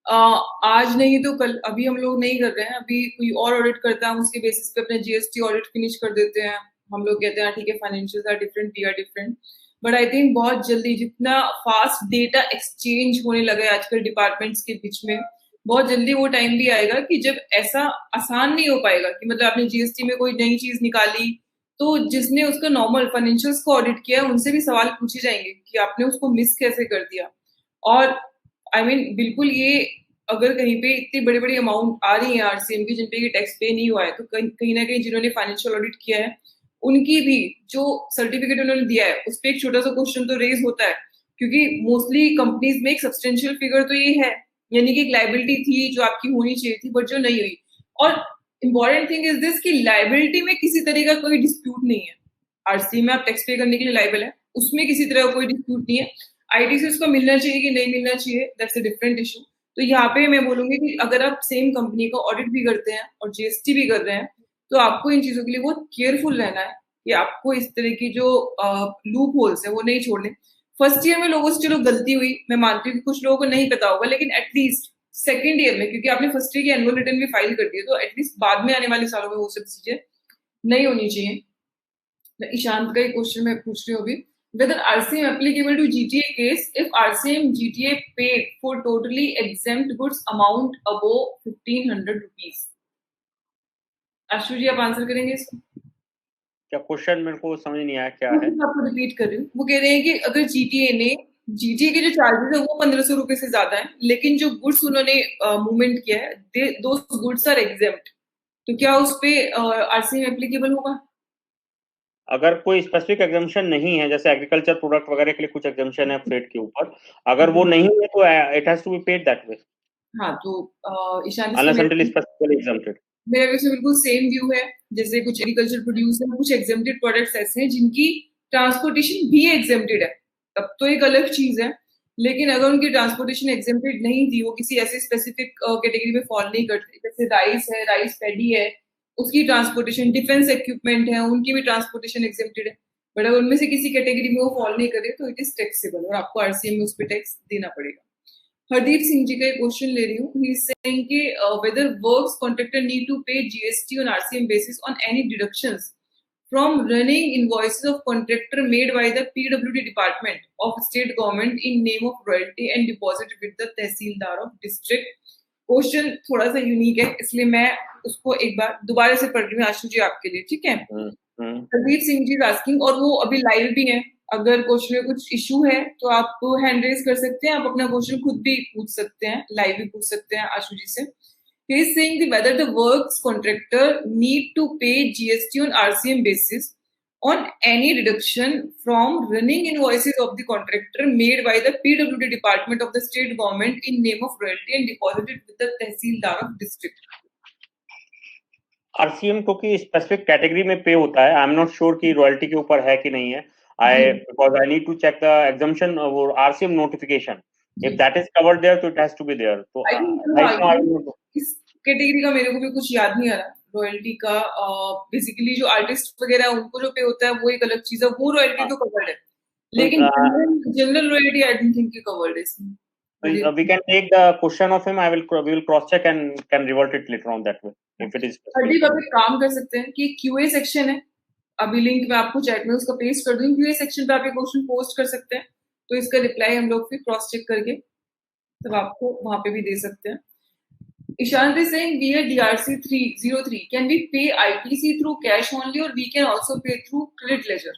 आज नहीं तो कल, अभी हम लोग नहीं कर रहे हैं, अभी कोई और ऑडिट करता है, उसके बेसिस पे अपने जीएसटी ऑडिट फिनिश कर देते हैं। हम लोग कहते हैं ठीक है, financials are different, we are different, but I think बहुत जल्दी जितना फास्ट डेटा एक्सचेंज होने लगा है आजकल डिपार्टमेंट्स के बीच में, बहुत जल्दी वो टाइम भी आएगा कि जब ऐसा आसान नहीं हो पाएगा कि मतलब आपने जीएसटी में कोई नई चीज निकाली तो जिसने उसका नॉर्मल फाइनेंशियल्स को ऑडिट किया उनसे भी सवाल पूछे जाएंगे कि आपने उसको मिस कैसे कर दिया। और आई मीन बिल्कुल ये अगर कहीं पे इतनी बड़ी बड़ी अमाउंट आ रही है आरसीएम की जिन पे टैक्स पे नहीं हुआ है, तो कहीं ना कहीं जिन्होंने फाइनेंशियल ऑडिट किया है उनकी भी जो सर्टिफिकेट उन्होंने दिया है उस पर एक छोटा सा क्वेश्चन तो रेज होता है, क्योंकि मोस्टली कंपनीज में एक सब्सटेंशियल फिगर तो ये है, यानी कि एक लाइबिलिटी थी जो आपकी होनी चाहिए थी बट जो नहीं हुई। और इम्पोर्टेंट थिंग इज दिस कि लाइबिलिटी में किसी तरह का कोई डिस्प्यूट नहीं है। आरसी में आप टैक्स पे करने के लिए लाइबल है, उसमें किसी तरह का कोई डिस्प्यूट नहीं है। आईटीसी उसको मिलना चाहिए कि नहीं मिलना चाहिए, दैट्स अ डिफरेंट इशू। तो यहाँ पे मैं बोलूंगी कि अगर आप सेम कंपनी का ऑडिट भी करते हैं और जीएसटी भी कर रहे हैं तो आपको इन चीजों के लिए बहुत केयरफुल रहना है कि आपको इस तरह की जो लूप होल्स है वो नहीं छोड़ने। फर्स्ट ईयर में लोगों से चलो गलती हुई, मैं मानती हूँ कि कुछ लोगों को नहीं पता होगा, लेकिन एटलीस्ट सेकेंड ईयर में, क्योंकि आपने फर्स्ट ईयर की एनुअल रिटर्न भी फाइल कर दिया, तो एटलीस्ट बाद में आने वाले सालों में वो सब चीजें नहीं होनी चाहिए। ईशांत का एक क्वेश्चन मैं पूछ रही हूँ अभी, whether RCM applicable to GTA case if RCM GTA paid for totally exempt goods amount above 1500 rupees? आशु जी आप आंसर करेंगे इसको? क्या क्वेश्चन मेरे को समझ नहीं आया क्या है? आपको रिपीट कर रही हूँ। वो कह रहे हैं कि अगर GTA के जो चार्जेस है वो 1500 रुपए से ज्यादा है, लेकिन जो गुड्स उन्होंने मूवमेंट किया है दो गुड्स आर एग्जेम्प्ट, तो क्या उस पे आरसीएम एप्लीकेबल होगा? अगर कोई स्पेसिफिक एग्जाम्पशन नहीं है, जैसे एग्रीकल्चर प्रोडक्ट वगैरह के लिए कुछ एग्जाम्पशन है फ्रेट के ऊपर, अगर वो नहीं है तो it has to be paid that way. हाँ, तो Ishan unless until specifically exempted. मेरा वैसे बिल्कुल सेम व्यू है, जैसे कुछ एग्रीकल्चर प्रोड्यूस है, कुछ एग्जेम्प्टेड प्रोडक्ट्स ऐसे हैं जिनकी ट्रांसपोर्टेशन भी एग्जेम्प्टेड है, तब तो एक अलग चीज है। लेकिन अगर उनकी ट्रांसपोर्टेशन एग्जेम्प्टेड नहीं थी, वो किसी ऐसे स्पेसिफिक कैटेगरी में फॉल नहीं करते, जैसे राइस है, राइस पैडी है, उसकी ट्रांसपोर्टेशन, डिफेंस इक्विपमेंट है, उनकी भी ट्रांसपोर्टेशन एग्जेम्प्टेड है, बट अगर उनमें से किसी कैटेगरी में वो फॉल नहीं करे तो इट इज टैक्सेबल और आपको आरसीएम में उस पर टैक्स देना पड़ेगा। हरदीप सिंह जी का एक क्वेश्चन ले रही हूँ, ही इज सेइंग कि whether works contractor need to pay GST on RCM basis on any deductions from running invoices of contractor made by the PWD department of state government in name of royalty and deposited with the tehsildar of district। Question थोड़ा सा unique है, इसलिए मैं उसको एक बार दोबारा से पढ़ रही हूँ आशु जी आपके लिए, ठीक है। हरदीप सिंह जी आस्किंग, और वो अभी लाइव भी है, अगर क्वेश्चन में कुछ इशू है तो आप हैंड रेज कर सकते हैं, आप अपना क्वेश्चन खुद भी पूछ सकते हैं, लाइव भी पूछ सकते हैं आशु जी से। He is saying that whether the works contractor need to pay GST on RCM basis on any deduction from running invoices of the contractor made by the PWD department of the state government in name of royalty and deposited with the tehsildar of district। RCM क्योंकि specific category में pay होता है, I am not sure कि royalty के ऊपर है कि नहीं है, because I need to check the exemption वो RCM notification, if that is covered there तो it has to be there. तो इस कैटेगरी का मेरे को भी कुछ याद नहीं आ रहा रॉयल्टी का। बेसिकली जो आर्टिस्ट वगैरह है उनको जो पे होता है वो एक अलग चीज है, वो रॉयल्टी तो कवर्ड है, लेकिन general royalty I don't think covered है इसमें। We can take the question of him. We will cross check and can revert it later on that way if it is। Hardeep आप एक काम कर सकते हैं कि क्यूए सेक्शन है, अभी लिंक मैं आपको चैट में उसका पेस्ट कर दूंगी, क्यूए सेक्शन पे आप ये क्वेश्चन पोस्ट कर सकते हैं, तो इसका रिप्लाई हम लोग फिर क्रॉस चेक करके तब आपको वहां पे भी दे सकते हैं। Ishant is saying we are DRC 303. Can we pay ITC through cash only or we can also pay through credit ledger?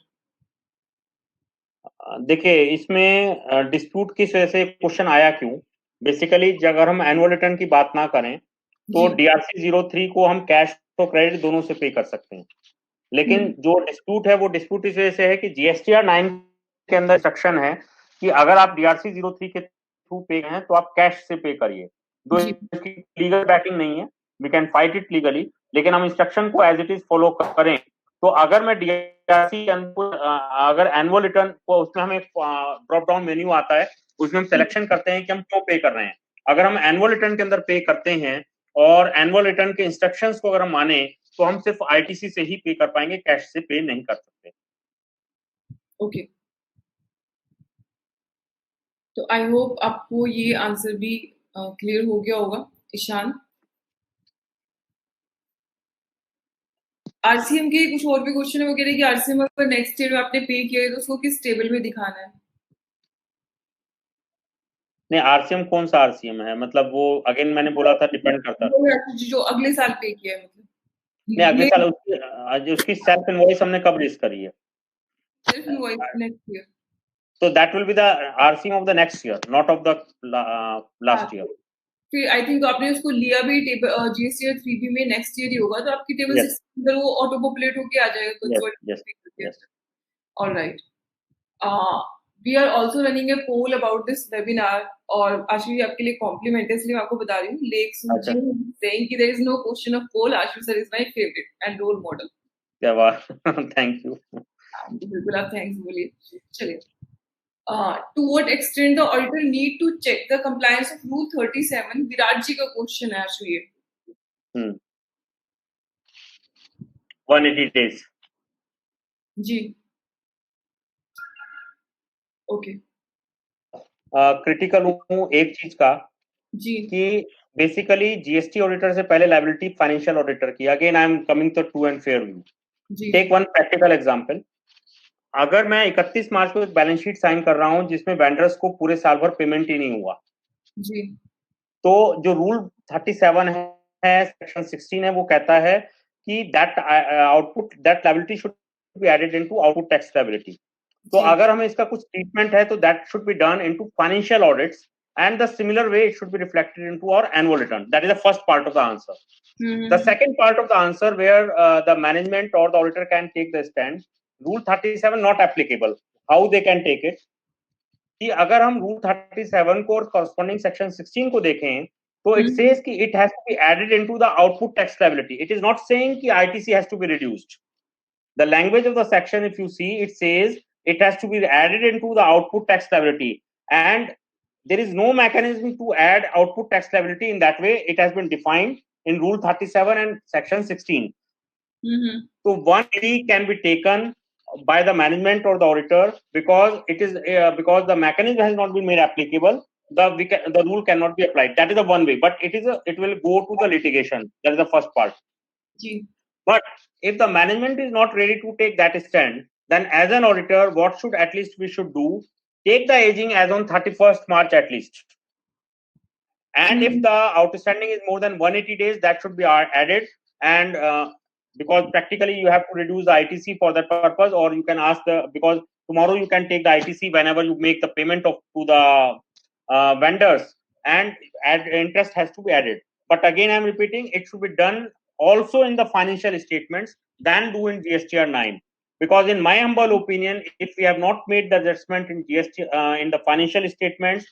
देखिए इसमें डिस्प्यूट किस वजह से क्वेश्चन आया क्यों, बेसिकली अगर हम एनुअल रिटर्न की बात ना करें तो DRC 03 को हम कैश तो क्रेडिट दोनों से पे कर सकते हैं, लेकिन जो डिस्प्यूट है वो डिस्प्यूट इस वजह से है कि GSTR 9 के अंदर इंस्ट्रक्शन है कि अगर आप DRC 03 के थ्रू पे हैं तो आप कैश से पे करिए, दो इसकी लीगल बैकिंग नहीं है, we can fight it legally, लेकिन हम इंस्ट्रक्शन को एज इट इज फॉलो करें। तो अगर मैं DRC अगर एनुअल रिटर्न को उसमें हमें ड्रॉप डाउन मेन्यू आता है, उसमें हम सिलेक्शन करते हैं कि हम क्यों पे कर रहे हैं। अगर हम एनुअल रिटर्न के अंदर पे करते हैं और एनुअल रिटर्न के इंस्ट्रक्शंस को अगर हम माने तो हम सिर्फ आईटीसी से ही पे कर पाएंगे, कैश से पे नहीं कर सकते। ओके, तो आई होप आपको ये आंसर भी क्लियर हो गया होगा। ईशान, आरसीएम के कुछ और भी क्वेश्चन है, वो कह रहे हैं कि आरसीएम अगर नेक्स्ट ईयर में आपने पे किया है तो उसको किस टेबल में दिखाना है? नहीं, आरसीएम कौन सा आरसीएम है, मतलब वो अगेन मैंने बोला था डिपेंड करता है जो अगले साल पे किया है, मतलब नहीं अगले साल उसकी सेल्फ इनवॉइस हमने कब रिलीज करी है? Self invoice next year, so that will be the RCM of the next year, not of the last year। फिर आई थिंक तो आपने उसको लिया भी टेबल जीएसटीआर 3B में नेक्स्ट ईयर ही होगा, तो आपकी टेबल 6 अंदर वो ऑटो पॉपुलेट होके आ जाएगा। Alright, we are also running a poll about this webinar, और आशु जी आपके लिए कॉम्प्लीमेंट है इसलिए मैं आपको बता रही हूँ। लेक सूजी सेइंग कि there is no question of poll, Ashu sir is my favourite and role model. क्या बात, थैंक यू। बिल्कुल, आप थैंक्स बोलिए। चलिए, to what extent the auditor need to check the compliance of Rule 37? Virat जी का क्वेश्चन है आशु ये। 180 days। जी, ओके। क्रिटिकल हूँ एक चीज का जी कि बेसिकली जीएसटी ऑडिटर से पहले लायबिलिटी फाइनेंशियल ऑडिटर की। Again I am coming to true and fair view. Take one practical example, अगर मैं 31 मार्च को एक बैलेंस शीट साइन कर रहा हूं जिसमें वेंडर्स को पूरे साल भर पेमेंट ही नहीं हुआ जी, तो जो रूल 37 है सेक्शन 16 है वो कहता है कि that output that liability should be added into output tax liability. तो अगर हमें इसका कुछ ट्रीटमेंट है तो that should be done into financial audits and the similar way it should be reflected into our annual return. That is the first part of the answer. The second part of the answer where the management or the auditor can take the stand, Rule 37 not applicable. How they can take it? कि अगर हम Rule 37 को और corresponding section 16 को देखें तो it says कि it has to be added into the output tax liability. It is not saying कि ITC has to be reduced. The language of the section, if you see, it says it has to be added into the output tax liability, and there is no mechanism to add output tax liability in that way. It has been defined in Rule 37 and Section 16. So one entry can be taken by the management or the auditor because it is because the mechanism has not been made applicable. The rule cannot be applied. That is the one way, but it will go to the litigation. That is the first part. But if the management is not ready to take that stand, then as an auditor, what should at least we should do? Take the aging as on 31st March at least. And if the outstanding is more than 180 days, that should be added. And because practically you have to reduce the ITC for that purpose, or you can ask because tomorrow you can take the ITC whenever you make the payment to the vendors, and interest has to be added. But again, I'm repeating, it should be done also in the financial statements than do in GSTR 9. Because in my humble opinion, if we have not made the adjustment in GST in the financial statements,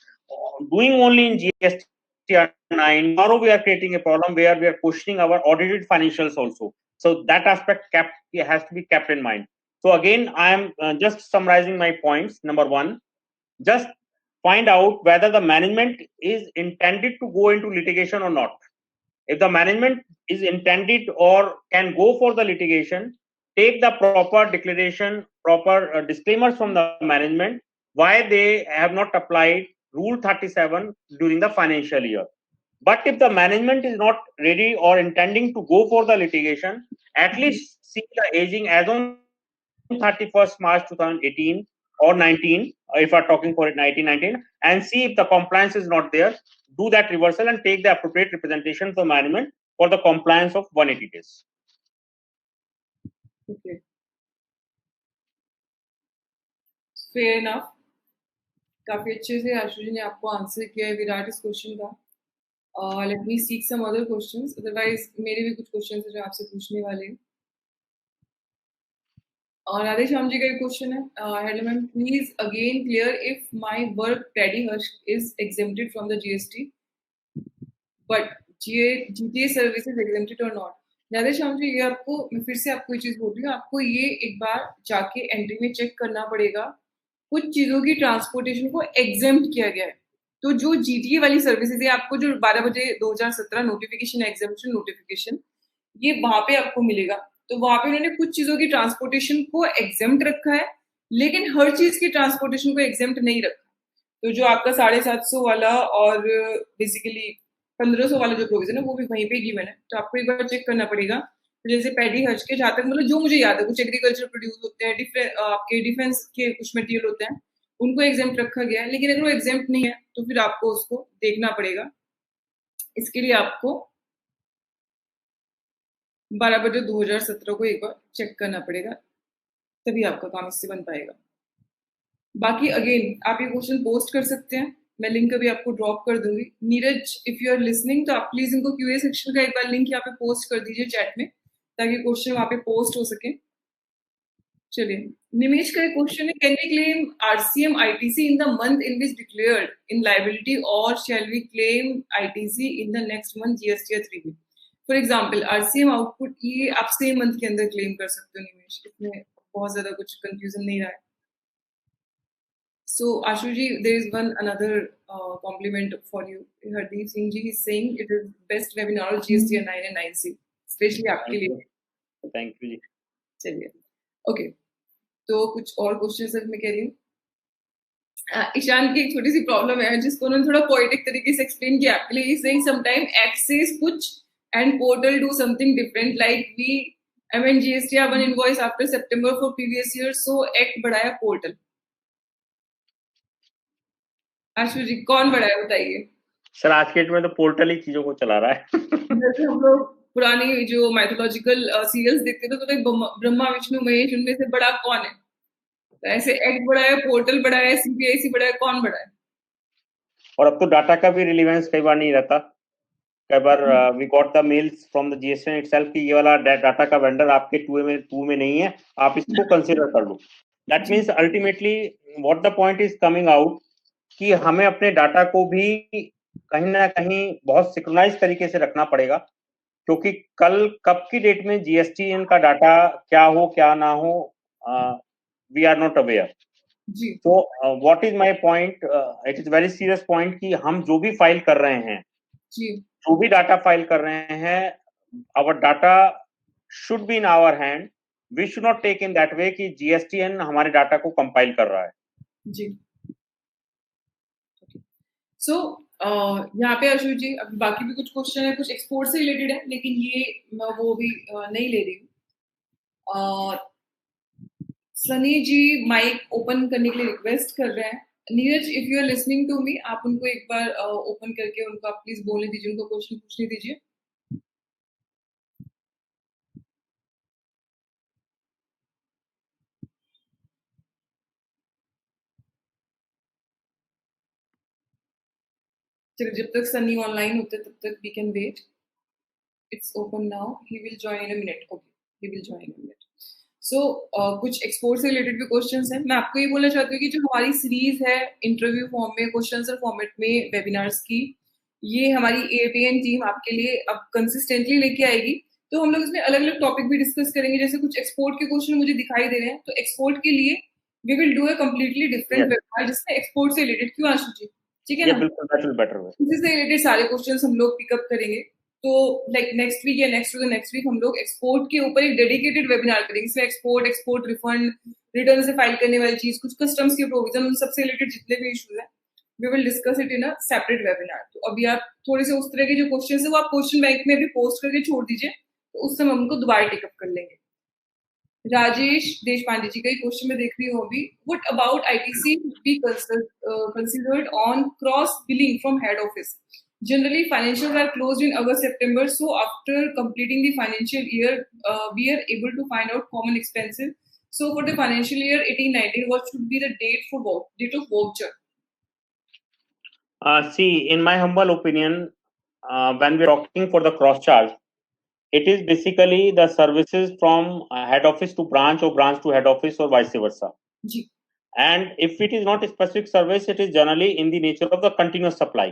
doing only in GSTR 9, tomorrow we are creating a problem where we are questioning our audited financials also. So that aspect has to be kept in mind. So again, I am just summarizing my points. Number one, just find out whether the management is intended to go into litigation or not. If the management is intended or can go for the litigation, take the proper declaration, proper disclaimers from the management why they have not applied Rule 37 during the financial year. But if the management is not ready or intending to go for the litigation, at least see the aging as on 31st March 2018 or 19, if we're talking for it 1919, and see if the compliance is not there, do that reversal and take the appropriate representation for management for the compliance of 180 days. Okay. Fair enough. काफी अच्छे से आशु जी ने आपको answer किया है विराट इस question का. Let me seek some other questions. Otherwise, मेरे भी कुछ questions हैं जो आपसे पूछने वाले हैं. राधे श्याम जी का एक क्वेश्चन है. Hello ma'am, please again clear if my work Teddy Hush is exempted from the GST, but GTA services exempted or not. Radhe Shyam ji, ये आपको मैं फिर से आपको ये चीज बोल रही हूँ, आपको ये एक बार जाके एंट्री में चेक करना पड़ेगा. कुछ चीजों की ट्रांसपोर्टेशन को एग्जेम्प्ट किया गया है. तो जो जीटीए वाली सर्विसेज है, आपको जो 12 बजे 2017 नोटिफिकेशन एग्जेम्पशन नोटिफिकेशन, ये वहां पे आपको मिलेगा. तो वहां पे उन्होंने कुछ चीजों की ट्रांसपोर्टेशन को एग्जेम्प्ट रखा है, लेकिन हर चीज की ट्रांसपोर्टेशन को एग्जेम्प्ट नहीं रखा. तो जो आपका 750 वाला और बेसिकली 1500 वाला जो प्रोविजन है वो भी वहीं पे गिवन है. तो आपको एक बार चेक करना पड़ेगा. तो जैसे पैडी हज के जहाँ तक मतलब जो मुझे याद है, कुछ एग्रीकल्चर प्रोड्यूस होते हैं, आपके डिफेंस के कुछ मटेरियल होते हैं, उनको एग्जेम्प्ट रखा गया है. लेकिन अगर वो एग्जेम्प्ट नहीं है तो फिर आपको उसको देखना पड़ेगा. इसके लिए आपको 12 बजे 2017 को एक बार चेक करना पड़ेगा, तभी आपका काम इससे बन पाएगा. बाकी अगेन आप ये क्वेश्चन पोस्ट कर सकते हैं, मैं लिंक अभी आपको ड्रॉप कर दूंगी. Neeraj, if you are listening तो आप प्लीज इनको क्यूए सेक्शन का एक बार लिंक यहाँ पे पोस्ट कर दीजिए चैट में, ताकि क्वेश्चन वहां पे पोस्ट हो सके. चलिए, निमेश का एक क्वेश्चन है, can we claim RCM ITC in the month in which declared in liability, और shall we claim ITC in the next month GSTR 3 में. फॉर एग्जाम्पल आरसीएम आउटपुट ये आप सेम मंथ के अंदर क्लेम कर सकते हो. निमेश, इसमें बहुत ज्यादा कुछ कंफ्यूजन नहीं रहा है. So Ashuji, there is another compliment for you. Hardeep Singh ji is saying it is best webinar GSTR 9 and 9C, especially आपके लिए. Thank you जी. चलिए, okay. तो कुछ और क्वेश्चन सर मैं कह रही हूँ. ईशान की एक छोटी सी प्रॉब्लम है जिसको उन्होंने थोड़ा पोएटिक तरीके से एक्सप्लेन किया आपके लिए. He's saying sometime Act says कुछ and portal do something different, like we GSTR 1 invoice after September for previous year, so Act बढ़ाया portal. आशु जी, कौन बढ़ाया बताइए सर. आज के डेट में तो पोर्टल ही चीजों को चला रहा है. जैसे हम लोग पुरानी जो माइथोलॉजिकल सीरियल्स देखते थे तो ब्रह्मा विष्णु महेश, उनमें से बड़ा कौन है? तो ऐसे एक्ट बढ़ाया, पोर्टल बढ़ाया, सीबीआईसी बढ़ाया, कौन बढ़ाया? और अब तो डाटा का भी रिलेवेंस कई बार नहीं रहता. कई बार we got the mails from the GST itself कि ये वाला डाटा का वेंडर आपके टू में नहीं है, आप इसको कंसीडर कर लो. That means ultimately what the point is coming out कि हमें अपने डाटा को भी कहीं ना कहीं बहुत सिंक्रोनाइज तरीके से रखना पड़ेगा, क्योंकि कब की डेट में जीएसटी का डाटा क्या हो क्या ना हो, वी आर नॉट अवेयर. जी तो what is my point, it is very serious point कि हम जो भी फाइल कर रहे हैं, जी जो भी डाटा फाइल कर रहे हैं, our data should be in our hand. We should not take in that way कि जीएसटीएन हमारे डाटा को कंपाइल कर रहा है. जी. सो यहाँ पे अशोक जी, अभी बाकी भी कुछ क्वेश्चन है, कुछ एक्सपोर्ट से रिलेटेड है, लेकिन ये मैं वो भी नहीं ले रही हूँ. सनी जी माइक ओपन करने के लिए रिक्वेस्ट कर रहे हैं. Neeraj, if you are listening to me, आप उनको एक बार ओपन करके उनको आप प्लीज बोलने दीजिए, उनको क्वेश्चन पूछने दीजिए. चलिए, जब तक सनी ऑनलाइन होते हैं, तब तक we can wait. It's open now. He will join in a minute. Okay, he will join in a minute. So कुछ एक्सपोर्ट से रिलेटेड भी क्वेश्चंस हैं. मैं आपको ये बोलना चाहती हूँ कि जो हमारी सीरीज है इंटरव्यू फॉर्म में, क्वेश्चन आंसर फॉर्मेट में वेबिनार्स की, ये हमारी एपीएन टीम आपके लिए अब कंसिस्टेंटली लेके आएगी. तो हम लोग इसमें अलग अलग टॉपिक भी डिस्कस करेंगे. जैसे कुछ एक्सपोर्ट के क्वेश्चन मुझे दिखाई दे रहे हैं, तो एक्सपोर्ट के लिए we will do a completely different Yes. Webinar जिसमें एक्सपोर्ट से रिलेटेड. क्यों आशु जी? ठीक है ये ना? बिल्कुल दैट विल बेटर वे. इसी से रिलेटेड सारे क्वेश्चंस हम लोग पिकअप करेंगे. तो लाइक नेक्स्ट वीक या next to the next week हम लोग एक्सपोर्ट के ऊपर एक डेडिकेटेड वेबिनार करेंगे. इसमें एक्सपोर्ट रिफंड, रिटर्न से फाइल करने वाली चीज, कुछ कस्टम्स के प्रोविजन, उन सबसे रिलेटेड जितने भी इश्यूज हैं, we will discuss it in a separate webinar. तो अभी आप थोड़े से उस तरह के जो क्वेश्चन है वो आप क्वेश्चन बैंक में भी पोस्ट करके छोड़ दीजिए, तो उस समय हम उनको दोबारा टेकअप कर लेंगे. राजेश देशपांडे जी का एक क्वेश्चन में देख रही हूँ अभी. What about ITC be considered on cross billing from head office? Generally, financials are closed in August, September. So after completing the financial year, we are able to find out common expenses. So for the financial year 18-19, what should be the date for date of voucher? See, in my humble opinion, when we're talking for the cross charge, it is basically the services from head office to branch or branch to head office or vice versa. जी. And if it is not a specific service, it is generally in the nature of the continuous supply.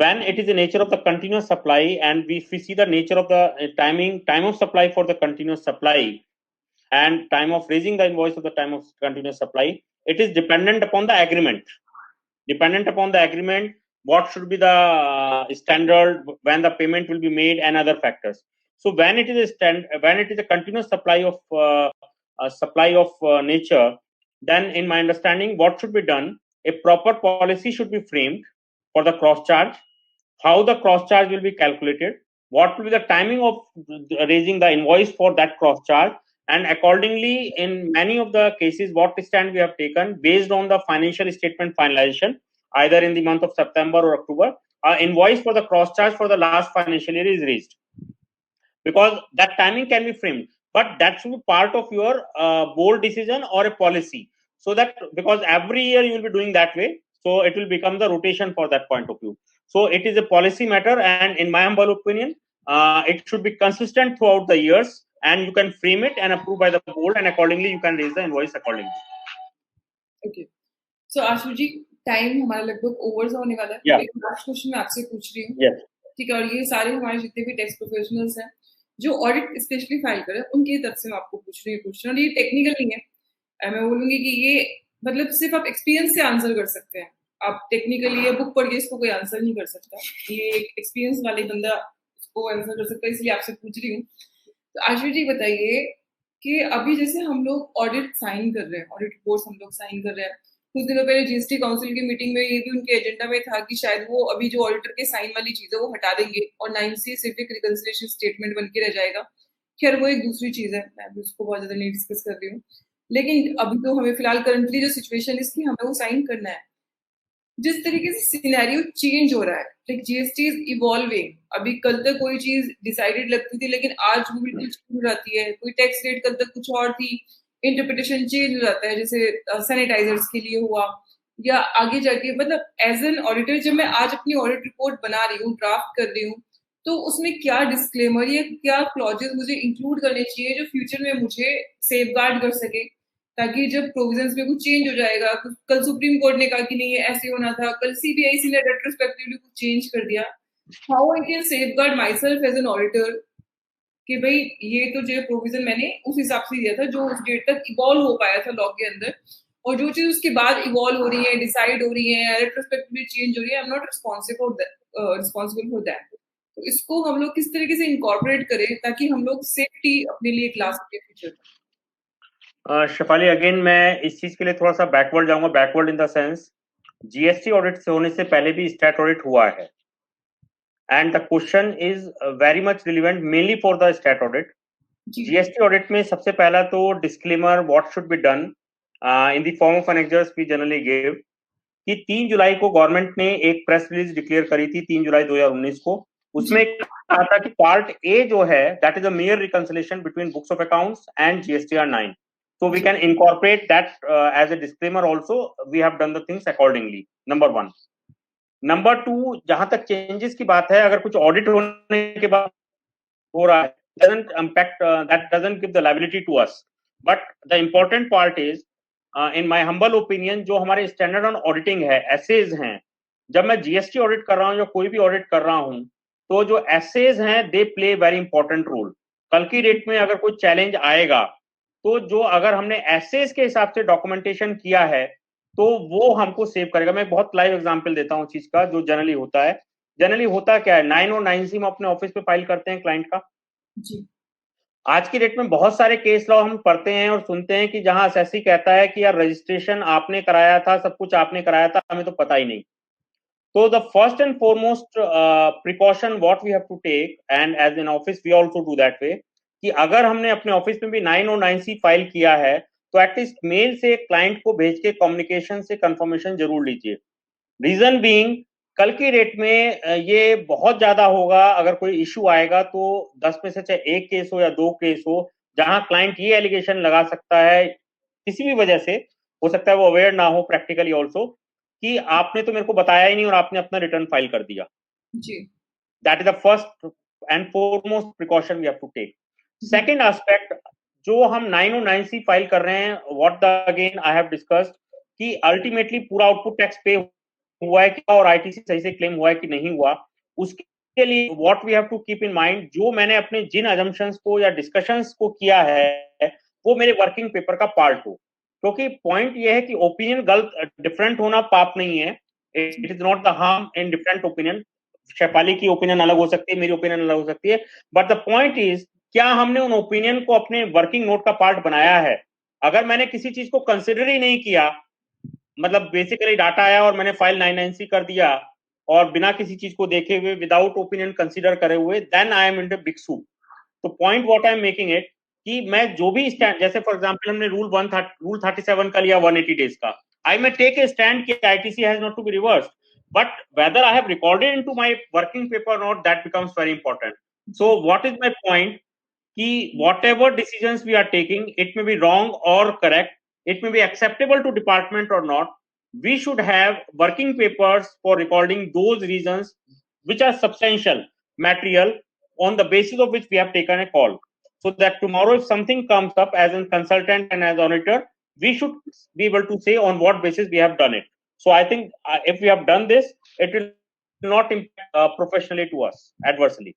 When it is the nature of the continuous supply, and if we see the nature of the time of supply for the continuous supply, and time of raising the invoice of the time of continuous supply, it is dependent upon the agreement. What should be the standard, when the payment will be made, and other factors. So when it is a continuous supply of nature, then in my understanding, what should be done, a proper policy should be framed for the cross charge, how the cross charge will be calculated, what will be the timing of raising the invoice for that cross charge, and accordingly, in many of the cases, what stand we have taken based on the financial statement finalization, either in the month of September or October, invoice for the cross charge for the last financial year is raised, because that timing can be framed, but that should be part of your board decision or a policy, so that, because every year you will be doing that way, so it will become the rotation for that point of view. So it is a policy matter, and in my humble opinion, it should be consistent throughout the years, and you can frame it and approve by the board, and accordingly you can raise the invoice accordingly. Okay. So Ashu ji, time हमारा लगभग over होने वाला है. Yeah. एक last question मैं आपसे पूछ रही हूँ. Yes. ठीक है. और ये सारे हमारे जितने भी टैक्स प्रोफेशनल्स हैं जो ऑडिट स्पेशली फाइल करें, उनकी तरफ से मैं आपको पूछ रही हूँ क्वेश्चन. और ये टेक्निकल नहीं है. मैं बोलूंगी कि ये मतलब सिर्फ आप एक्सपीरियंस से आंसर कर सकते हैं. आप टेक्निकली ये बुक पढ़ के इसको कोई आंसर नहीं कर सकता. ये एक एक्सपीरियंस वाले बंदा इसको आंसर कर सकता है, इसलिए आपसे पूछ रही हूँ. तो आशु जी बताइए कि अभी जैसे हम लोग ऑडिट साइन कर रहे हैं, ऑडिट रिपोर्ट्स हम लोग साइन कर रहे हैं. कुछ दिनों पहले जीएसटी काउंसिल की मीटिंग में ये भी उनके एजेंडा में था कि शायद वो अभी जो ऑडिटर के साइन वाली चीज है वो हटा देंगे और 9C सिर्फ एक रिकंसिलिएशन स्टेटमेंट बन के रह जाएगा. खैर वो एक दूसरी चीज है, मैं भी उसको बहुत ज्यादा नहीं डिस्कस कर रही हूँ. लेकिन अभी तो हमें फिलहाल करंटली जो सिचुएशन इसकी हमें वो साइन करना है. जिस तरीके से सिनेरियो चेंज हो रहा है, लाइक जीएसटी इज इवॉल्विंग. अभी कल तक कोई चीज डिसाइडेड लगती थी, लेकिन आज वो बिल्कुल चेंज हो जाती है. कोई टैक्स रेट कल तक कुछ और थी, इंटरप्रिटेशन चेंज हो जाता है, जैसे सैनिटाइजर्स के लिए हुआ, या आगे जाके मतलब एज एन ऑडिटर जब मैं आज अपनी ऑडिट रिपोर्ट बना रही हूँ, ड्राफ्ट कर रही हूँ, तो उसमें क्या डिस्क्लेमर या क्या क्लॉजेस मुझे इंक्लूड करने चाहिए जो फ्यूचर में मुझे सेफगार्ड कर सके, ताकि जब प्रोविजंस में कुछ चेंज हो जाएगा. कल सुप्रीम कोर्ट ने कहा कि नहीं ये ऐसे होना था, कल सीबीआईसी ने रेट्रोस्पेक्टिवली कुछ चेंज कर दिया. How I can safeguard myself as an auditor कि भाई ये तो जो प्रोविजन मैंने उस हिसाब से दिया था जो उस डेट तक इवॉल्व हो पाया था लॉ के अंदर, और जो चीज उसके बाद इवॉल्व हो रही है, डिसाइड हो रही है, रेट्रोस्पेक्टिवली चेंज हो रही है, I am not responsible for that. तो इसको हम लोग किस तरीके से इंकॉर्पोरेट करें ताकि हम लोग सेफ्टी अपने लिए ला सके फ्यूचर में। शेफाली, अगेन मैं इस चीज के लिए थोड़ा सा बैकवर्ड जाऊंगा, backward in the sense GST audit से होने से पहले भी स्टैट ऑडिट हुआ है, and the question is very much relevant mainly for the stat audit. जी जीएसटी ऑडिट में सबसे पहला तो disclaimer what should be done in the form of annexures we generally give कि 3 जुलाई को गवर्नमेंट ने एक प्रेस रिलीज डिक्लेयर करी थी, 3 जुलाई 2019 को। उसमें कहा था कि पार्ट ए जो है that is a mayor reconciliation between books of accounts and GSTR 9, so we can incorporate that as a disclaimer also. We have done the things accordingly, number 1. Number 2, जहां तक चेंजेस की बात है, अगर कुछ audit होने के बाद हो रहा है, doesn't impact, that doesn't give the liability to us, but the important part is in my humble opinion जो हमारे स्टैंडर्ड ऑन ऑडिटिंग है, एसेज हैं, जब मैं जीएसटी ऑडिट कर रहा हूं या कोई भी ऑडिट कर रहा हूं, तो जो एसेज हैं they play very important role. कल की डेट में अगर कोई चैलेंज आएगा तो जो अगर हमने एसेज के हिसाब से डॉक्यूमेंटेशन किया है तो वो हमको सेव करेगा। मैं एक बहुत लाइव एग्जांपल देता हूँ चीज का जो जनरली होता है। जनरली होता क्या है, 9 और 9C हम अपने ऑफिस पे फाइल करते हैं क्लाइंट का। जी आज की डेट में बहुत सारे केस लॉ हम पढ़ते हैं और सुनते हैं कि जहां एसएससी कहता है कि यार रजिस्ट्रेशन आपने कराया था, सब कुछ आपने कराया था, हमें तो पता ही नहीं। तो the first and foremost precaution what we have to take, and as in office we also do that way, कि अगर हमने अपने ऑफिस में भी 9 और 9C फाइल किया है तो एटलीस्ट मेल से क्लाइंट को भेज के कम्युनिकेशन से कंफर्मेशन जरूर लीजिए। रीजन बीइंग, कल की डेट में ये बहुत ज्यादा होगा। अगर कोई इश्यू आएगा तो 10 में से चाहे एक केस हो या 2 केस हो जहां क्लाइंट ये एलिगेशन लगा सकता है किसी भी वजह से, हो सकता है वो अवेयर ना हो प्रैक्टिकली ऑल्सो, कि आपने तो मेरे को बताया ही नहीं और आपने अपना रिटर्न फाइल कर दिया। जी that is the first and foremost precaution we have to take. Second aspect, जो हम 9 और 9C फाइल कर रहे हैं, what the again I have discussed कि अल्टीमेटली पूरा आउटपुट टैक्स पे हुआ है क्या और आईटीसी सही से क्लेम हुआ है कि नहीं हुआ, उसके लिए what we have to keep in mind, जो मैंने अपने जिन अजम्पशंस को या डिस्कशंस को किया है वो मेरे वर्किंग पेपर का पार्ट हो। क्योंकि पॉइंट ये है कि ओपिनियन गलत डिफरेंट होना पाप नहीं है, it is not the harm in different opinion. Shefali की ओपिनियन अलग हो सकती है, मेरी ओपिनियन अलग हो सकती है, बट द पॉइंट इज क्या हमने उन ओपिनियन को अपने वर्किंग नोट का पार्ट बनाया है। अगर मैंने किसी चीज को कंसिडर ही नहीं किया, मतलब बेसिकली डाटा आया और मैंने फाइल 9C कर दिया और बिना किसी चीज को देखे हुए, विदाउट ओपिनियन कंसीडर करे हुए, then I am in the big soup. तो point what I am making it कि मैं जो भी स्टैंड, जैसे फॉर एग्जांपल हमने रूल 37 का लिया 180 डेज का, I may take a stand कि ITC has not to be reversed, but whether I have recorded into my working paper note, that becomes very important. So what is my point कि whatever decisions we are taking, it may be wrong or correct, it may be acceptable to department or not, we should have working papers for recording those reasons which are substantial material on the basis of which we have taken a call, so that tomorrow if something comes up as a consultant and as auditor, we should be able to say on what basis we have done it. So I think if we have done this, it will not impact professionally to us adversely.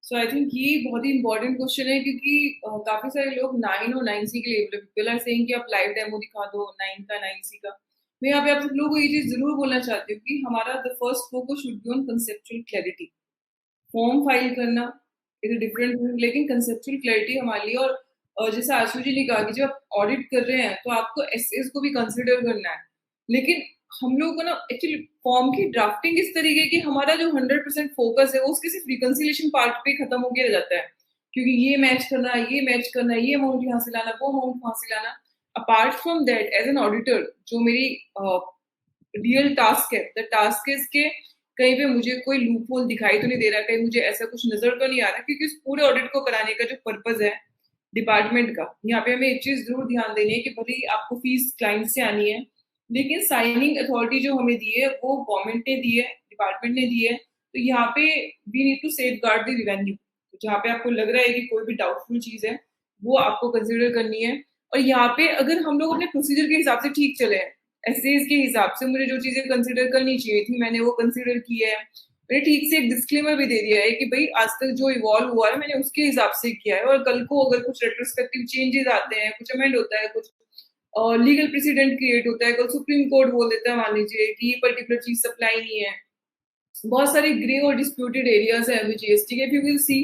So I think ये बहुत ही important question है क्योंकि काफी सारे लोग 9 और 9C के लिए पीपल आर सेइंग कि आप लाइव डेमो दिखा दो 9 का 9C का। मैं यहाँ पे आप सब लोगों को ये चीज जरूर बोलना चाहती हूँ कि हमारा the first focus should be on conceptual clarity. Form file करना इज डिफरेंट, लेकिन कंसेप्चुअल क्लैरिटी हमारे लिए। और जैसे आशु जी ने कहा कि जब आप ऑडिट कर रहे हैं तो आपको एसएस को भी कंसिडर करना है, लेकिन हम लोग को ना एक्चुअली फॉर्म की ड्राफ्टिंग इस तरीके की हमारा जो 100% फोकस है वो उसके सिर्फ रिकंसिलिएशन पार्ट पे खत्म होकर रह जाता है, क्योंकि ये मैच करना, ये मैच करना, ये अमाउंट यहाँ से लाना, वो अमाउंट वहां से लाना। Apart from that as an auditor जो मेरी रियल टास्क है, द टास्क इज के कहीं पे मुझे कोई लूप होल दिखाई तो नहीं दे रहा, कहीं मुझे ऐसा कुछ नजर तो नहीं आ रहा, क्योंकि उस पूरे ऑडिट को कराने का जो पर्पज है डिपार्टमेंट का, यहाँ पे हमें एक चीज जरूर ध्यान देनी है कि भले ही आपको फीस क्लाइंट से आनी है, लेकिन साइनिंग अथॉरिटी जो हमें दी है वो गवर्नमेंट ने दी है, डिपार्टमेंट ने दी है। तो यहाँ पे we need to safeguard the revenue. तो जहाँ पे आपको लग रहा है कि कोई भी डाउटफुल चीज है वो आपको कंसिडर करनी है। और यहाँ पे अगर हम लोग अपने प्रोसीजर के हिसाब से ठीक चले हैं, एसेज के हिसाब से मुझे जो चीजें कंसिडर करनी चाहिए थी मैंने वो कंसिडर की है, मैंने ठीक से एक डिस्क्लेमर भी दे दिया है कि भाई आज तक जो इवॉल्व हुआ है मैंने उसके हिसाब से किया है, और कल को अगर कुछ रेट्रोस्पेक्टिव चेंजेस आते हैं, कुछ अमेंड होता है, कुछ लीगल प्रेसिडेंट क्रिएट होता है, कल सुप्रीम कोर्ट बोल देता है मान लीजिए कि ये पर्टिकुलर चीज सप्लाई नहीं है, बहुत सारे ग्रे और डिस्प्यूटेड एरियाज है जीएसटी के। इफ यू विल सी,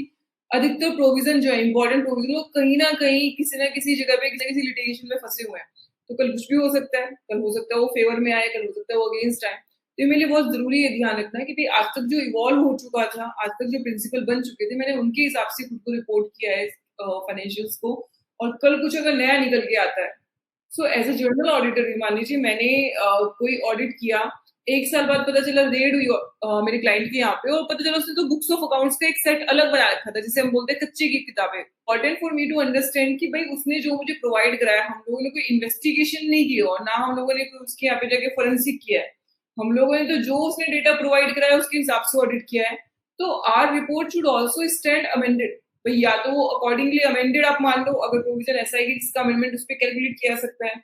अधिकतर प्रोविजन जो है, इंपॉर्टेंट प्रोविजन, वो कहीं ना कहीं किसी ना किसी जगह पे किसी ना किसी लिटिगेशन में फंसे हुए हैं। तो कल कुछ भी हो सकता है, कल हो सकता है वो फेवर में आए, कल हो सकता है वो अगेंस्ट आए। तो मेरे लिए बहुत जरूरी है ध्यान रखना कि भाई आज तक जो इवॉल्व हो चुका था, आज तक जो प्रिंसिपल बन चुके थे, मैंने उनके हिसाब से खुद को रिपोर्ट किया है फाइनेंशियल्स को, और कल कुछ अगर नया निकल के आता है, so as a general auditor मान लीजिए मैंने कोई ऑडिट किया, एक साल बाद पता चला रेड हुई मेरे क्लाइंट के यहाँ पे, और पता चला उसने तो बुक्स ऑफ अकाउंट्स का एक सेट अलग बना रखा था, जिसे हम बोलते हैं कच्चे की किताबें। Important for me to understand कि भाई उसने जो मुझे प्रोवाइड कराया, हम लोगों ने कोई इन्वेस्टिगेशन नहीं की और ना हम लोगों ने कोई उसके यहाँ पे जाके फोरेंसिक किया है, हम लोगों ने तो जो उसने डेटा प्रोवाइड कराया उसके हिसाब से ऑडिट किया है। तो R report should also stand amended, या तो वो अकॉर्डिंगली अमेंडेड आप मान लो, अगर प्रोविजन ऐसा है कि जिसका अमेंडमेंट उस पर कैलकुलेट किया सकता है।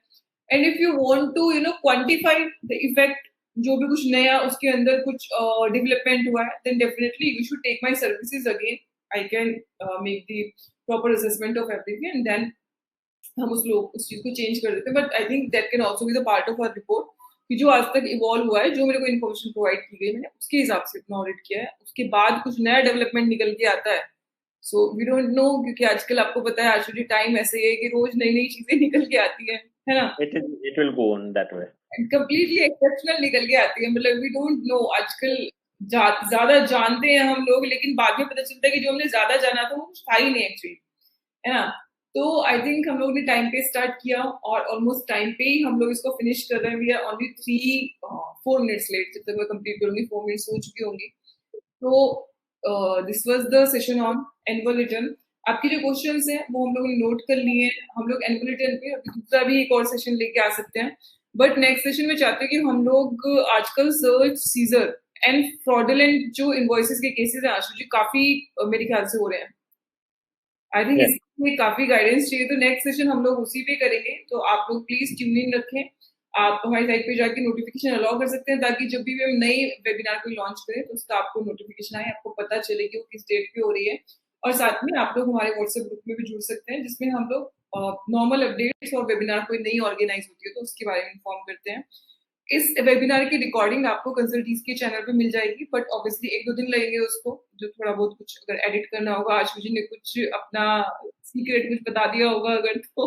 And if you want to quantify the effect, जो भी कुछ नया उसके अंदर कुछ डेवलपमेंट हुआ है, then definitely you should take my services again, I can make the proper assessment of everything, and then हम उस चीज को चेंज कर देते हैं। But I think that can also be the part of our report, कि जो आज तक इवॉल्व हुआ है, जो मेरे को इन्फॉर्मेशन प्रोवाइड की गई, मैंने उसके हिसाब से अपना ऑडिट किया है, उसके बाद कुछ नया डेवलपमेंट निकल के आता है, सो वी डोंट नो, क्योंकि आजकल आपको पता है आज टाइम ऐसे है कि रोज नई नई चीजें निकल के आती है ना, It will go on that way. Completely exceptional निकल के आती है। मतलब वी डोंट नो, आजकल ज्यादा जानते हैं हम लोग, लेकिन बाद में पता चलता है कि जो हमने ज्यादा जाना था वो कुछ था ही नहीं एक्चुअली, है ना। तो आई थिंक हम लोग ने टाइम पे स्टार्ट किया और ऑलमोस्ट टाइम पे ही हम लोग इसको फिनिश कर रहे हैं। We are only 4 minutes late, जब तक मैं कंप्लीट करूंगी 4 मिनट्स हो चुकी होंगी। तो this was the session on annual return. आपके जो क्वेश्चंस हैं वो हम लोग ने नोट कर लिए हैं। हम लोग एनुअल रिटर्न पे अभी दूसरा भी एक और सेशन लेके आ सकते हैं, बट नेक्स्ट सेशन में चाहते हैं कि हम लोग आजकल सर्च, सीजर एंड फ्रॉडुलेंट जो इनवॉइसेस के केसेस हैं आशु जी, काफी मेरे ख्याल से हो रहे हैं। आई थिंक इसमें काफी गाइडेंस चाहिए, तो नेक्स्ट सेशन हम लोग उसी पे करेंगे। तो आप लोग प्लीज ट्यून इन रखें, आप हमारी साइट पे जाके नोटिफिकेशन अलाउ कर सकते हैं, ताकि जब भी हम नई वेबिनार कोई लॉन्च करें तो उसका आपको नोटिफिकेशन आए, आपको पता चले कि वो किस डेट पे हो रही है। और साथ में आप लोग हमारे व्हाट्सएप ग्रुप में भी जुड़ सकते हैं, जिसमें हम लोग नॉर्मल अपडेट्स और वेबिनार कोई नई ऑर्गेनाइज होती है तो उसके बारे में इन्फॉर्म करते हैं। इस वेबिनार की रिकॉर्डिंग आपको कंसल्टीज के चैनल पे मिल जाएगी, बट ऑब्वियसली 1-2 दिन लगेंगे उसको, जो थोड़ा बहुत कुछ अगर एडिट करना होगा, आशु जी ने कुछ अपना सीक्रेट कुछ बता दिया होगा अगर, तो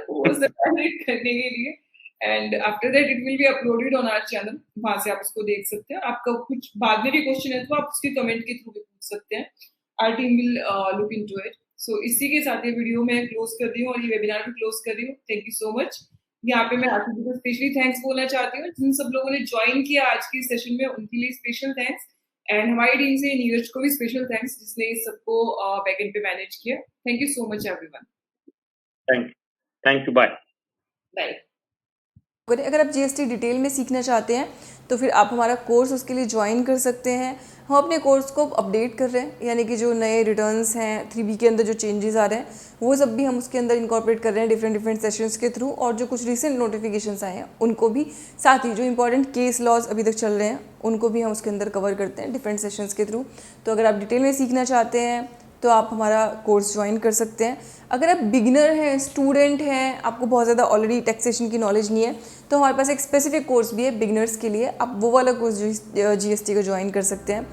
वो सब एडिट करने के लिए, and after that it will be uploaded on our channel, वहां से आप उसको देख सकते हैं। आपका कुछ बाद में भी क्वेश्चन है तो आप उसके कमेंट के थ्रू भी पूछ सकते हैं, our team will look into it. So इसी के साथ ये वीडियो मैं क्लोज कर रही हूँ और ये वेबिनार भी क्लोज कर रही हूँ। Thank you so much. यहाँ पे मैं आशु जी को स्पेशली थैंक्स बोलना चाहती हूँ, जिन सब लोगों ने ज्वाइन किया आज की सेशन में, उनके लिए स्पेशल थैंक्स, एंड हमारी टीम से नीरज को भी स्पेशल थैंक्स, जिसने इस सबको बैकएंड पे मैनेज किया। Thank you so much everyone. Thank you, bye bye. अगर आप जीएसटी डिटेल में सीखना चाहते हैं तो फिर आप हमारा कोर्स उसके लिए ज्वाइन कर सकते हैं। हम अपने कोर्स को अपडेट कर रहे हैं, यानी कि जो नए रिटर्न्स हैं 3B के अंदर जो चेंजेस आ रहे हैं वो सब भी हम उसके अंदर इंकॉर्पोरेट कर रहे हैं डिफरेंट सेशंस के थ्रू, और जो कुछ रिसेंट नोटिफिकेशंस आए हैं उनको भी, साथ ही जो इंपॉर्टेंट केस लॉज अभी तक चल रहे हैं उनको भी हम उसके अंदर कवर करते हैं डिफरेंट सेशंस के थ्रू। तो अगर आप डिटेल में सीखना चाहते हैं तो आप हमारा कोर्स ज्वाइन कर सकते हैं। अगर आप बिगिनर हैं, स्टूडेंट हैं, आपको बहुत ज़्यादा ऑलरेडी टैक्सेशन की नॉलेज नहीं है, तो हमारे पास एक स्पेसिफिक कोर्स भी है बिगिनर्स के लिए, आप वो वाला कोर्स जीएसटी को ज्वाइन कर सकते हैं।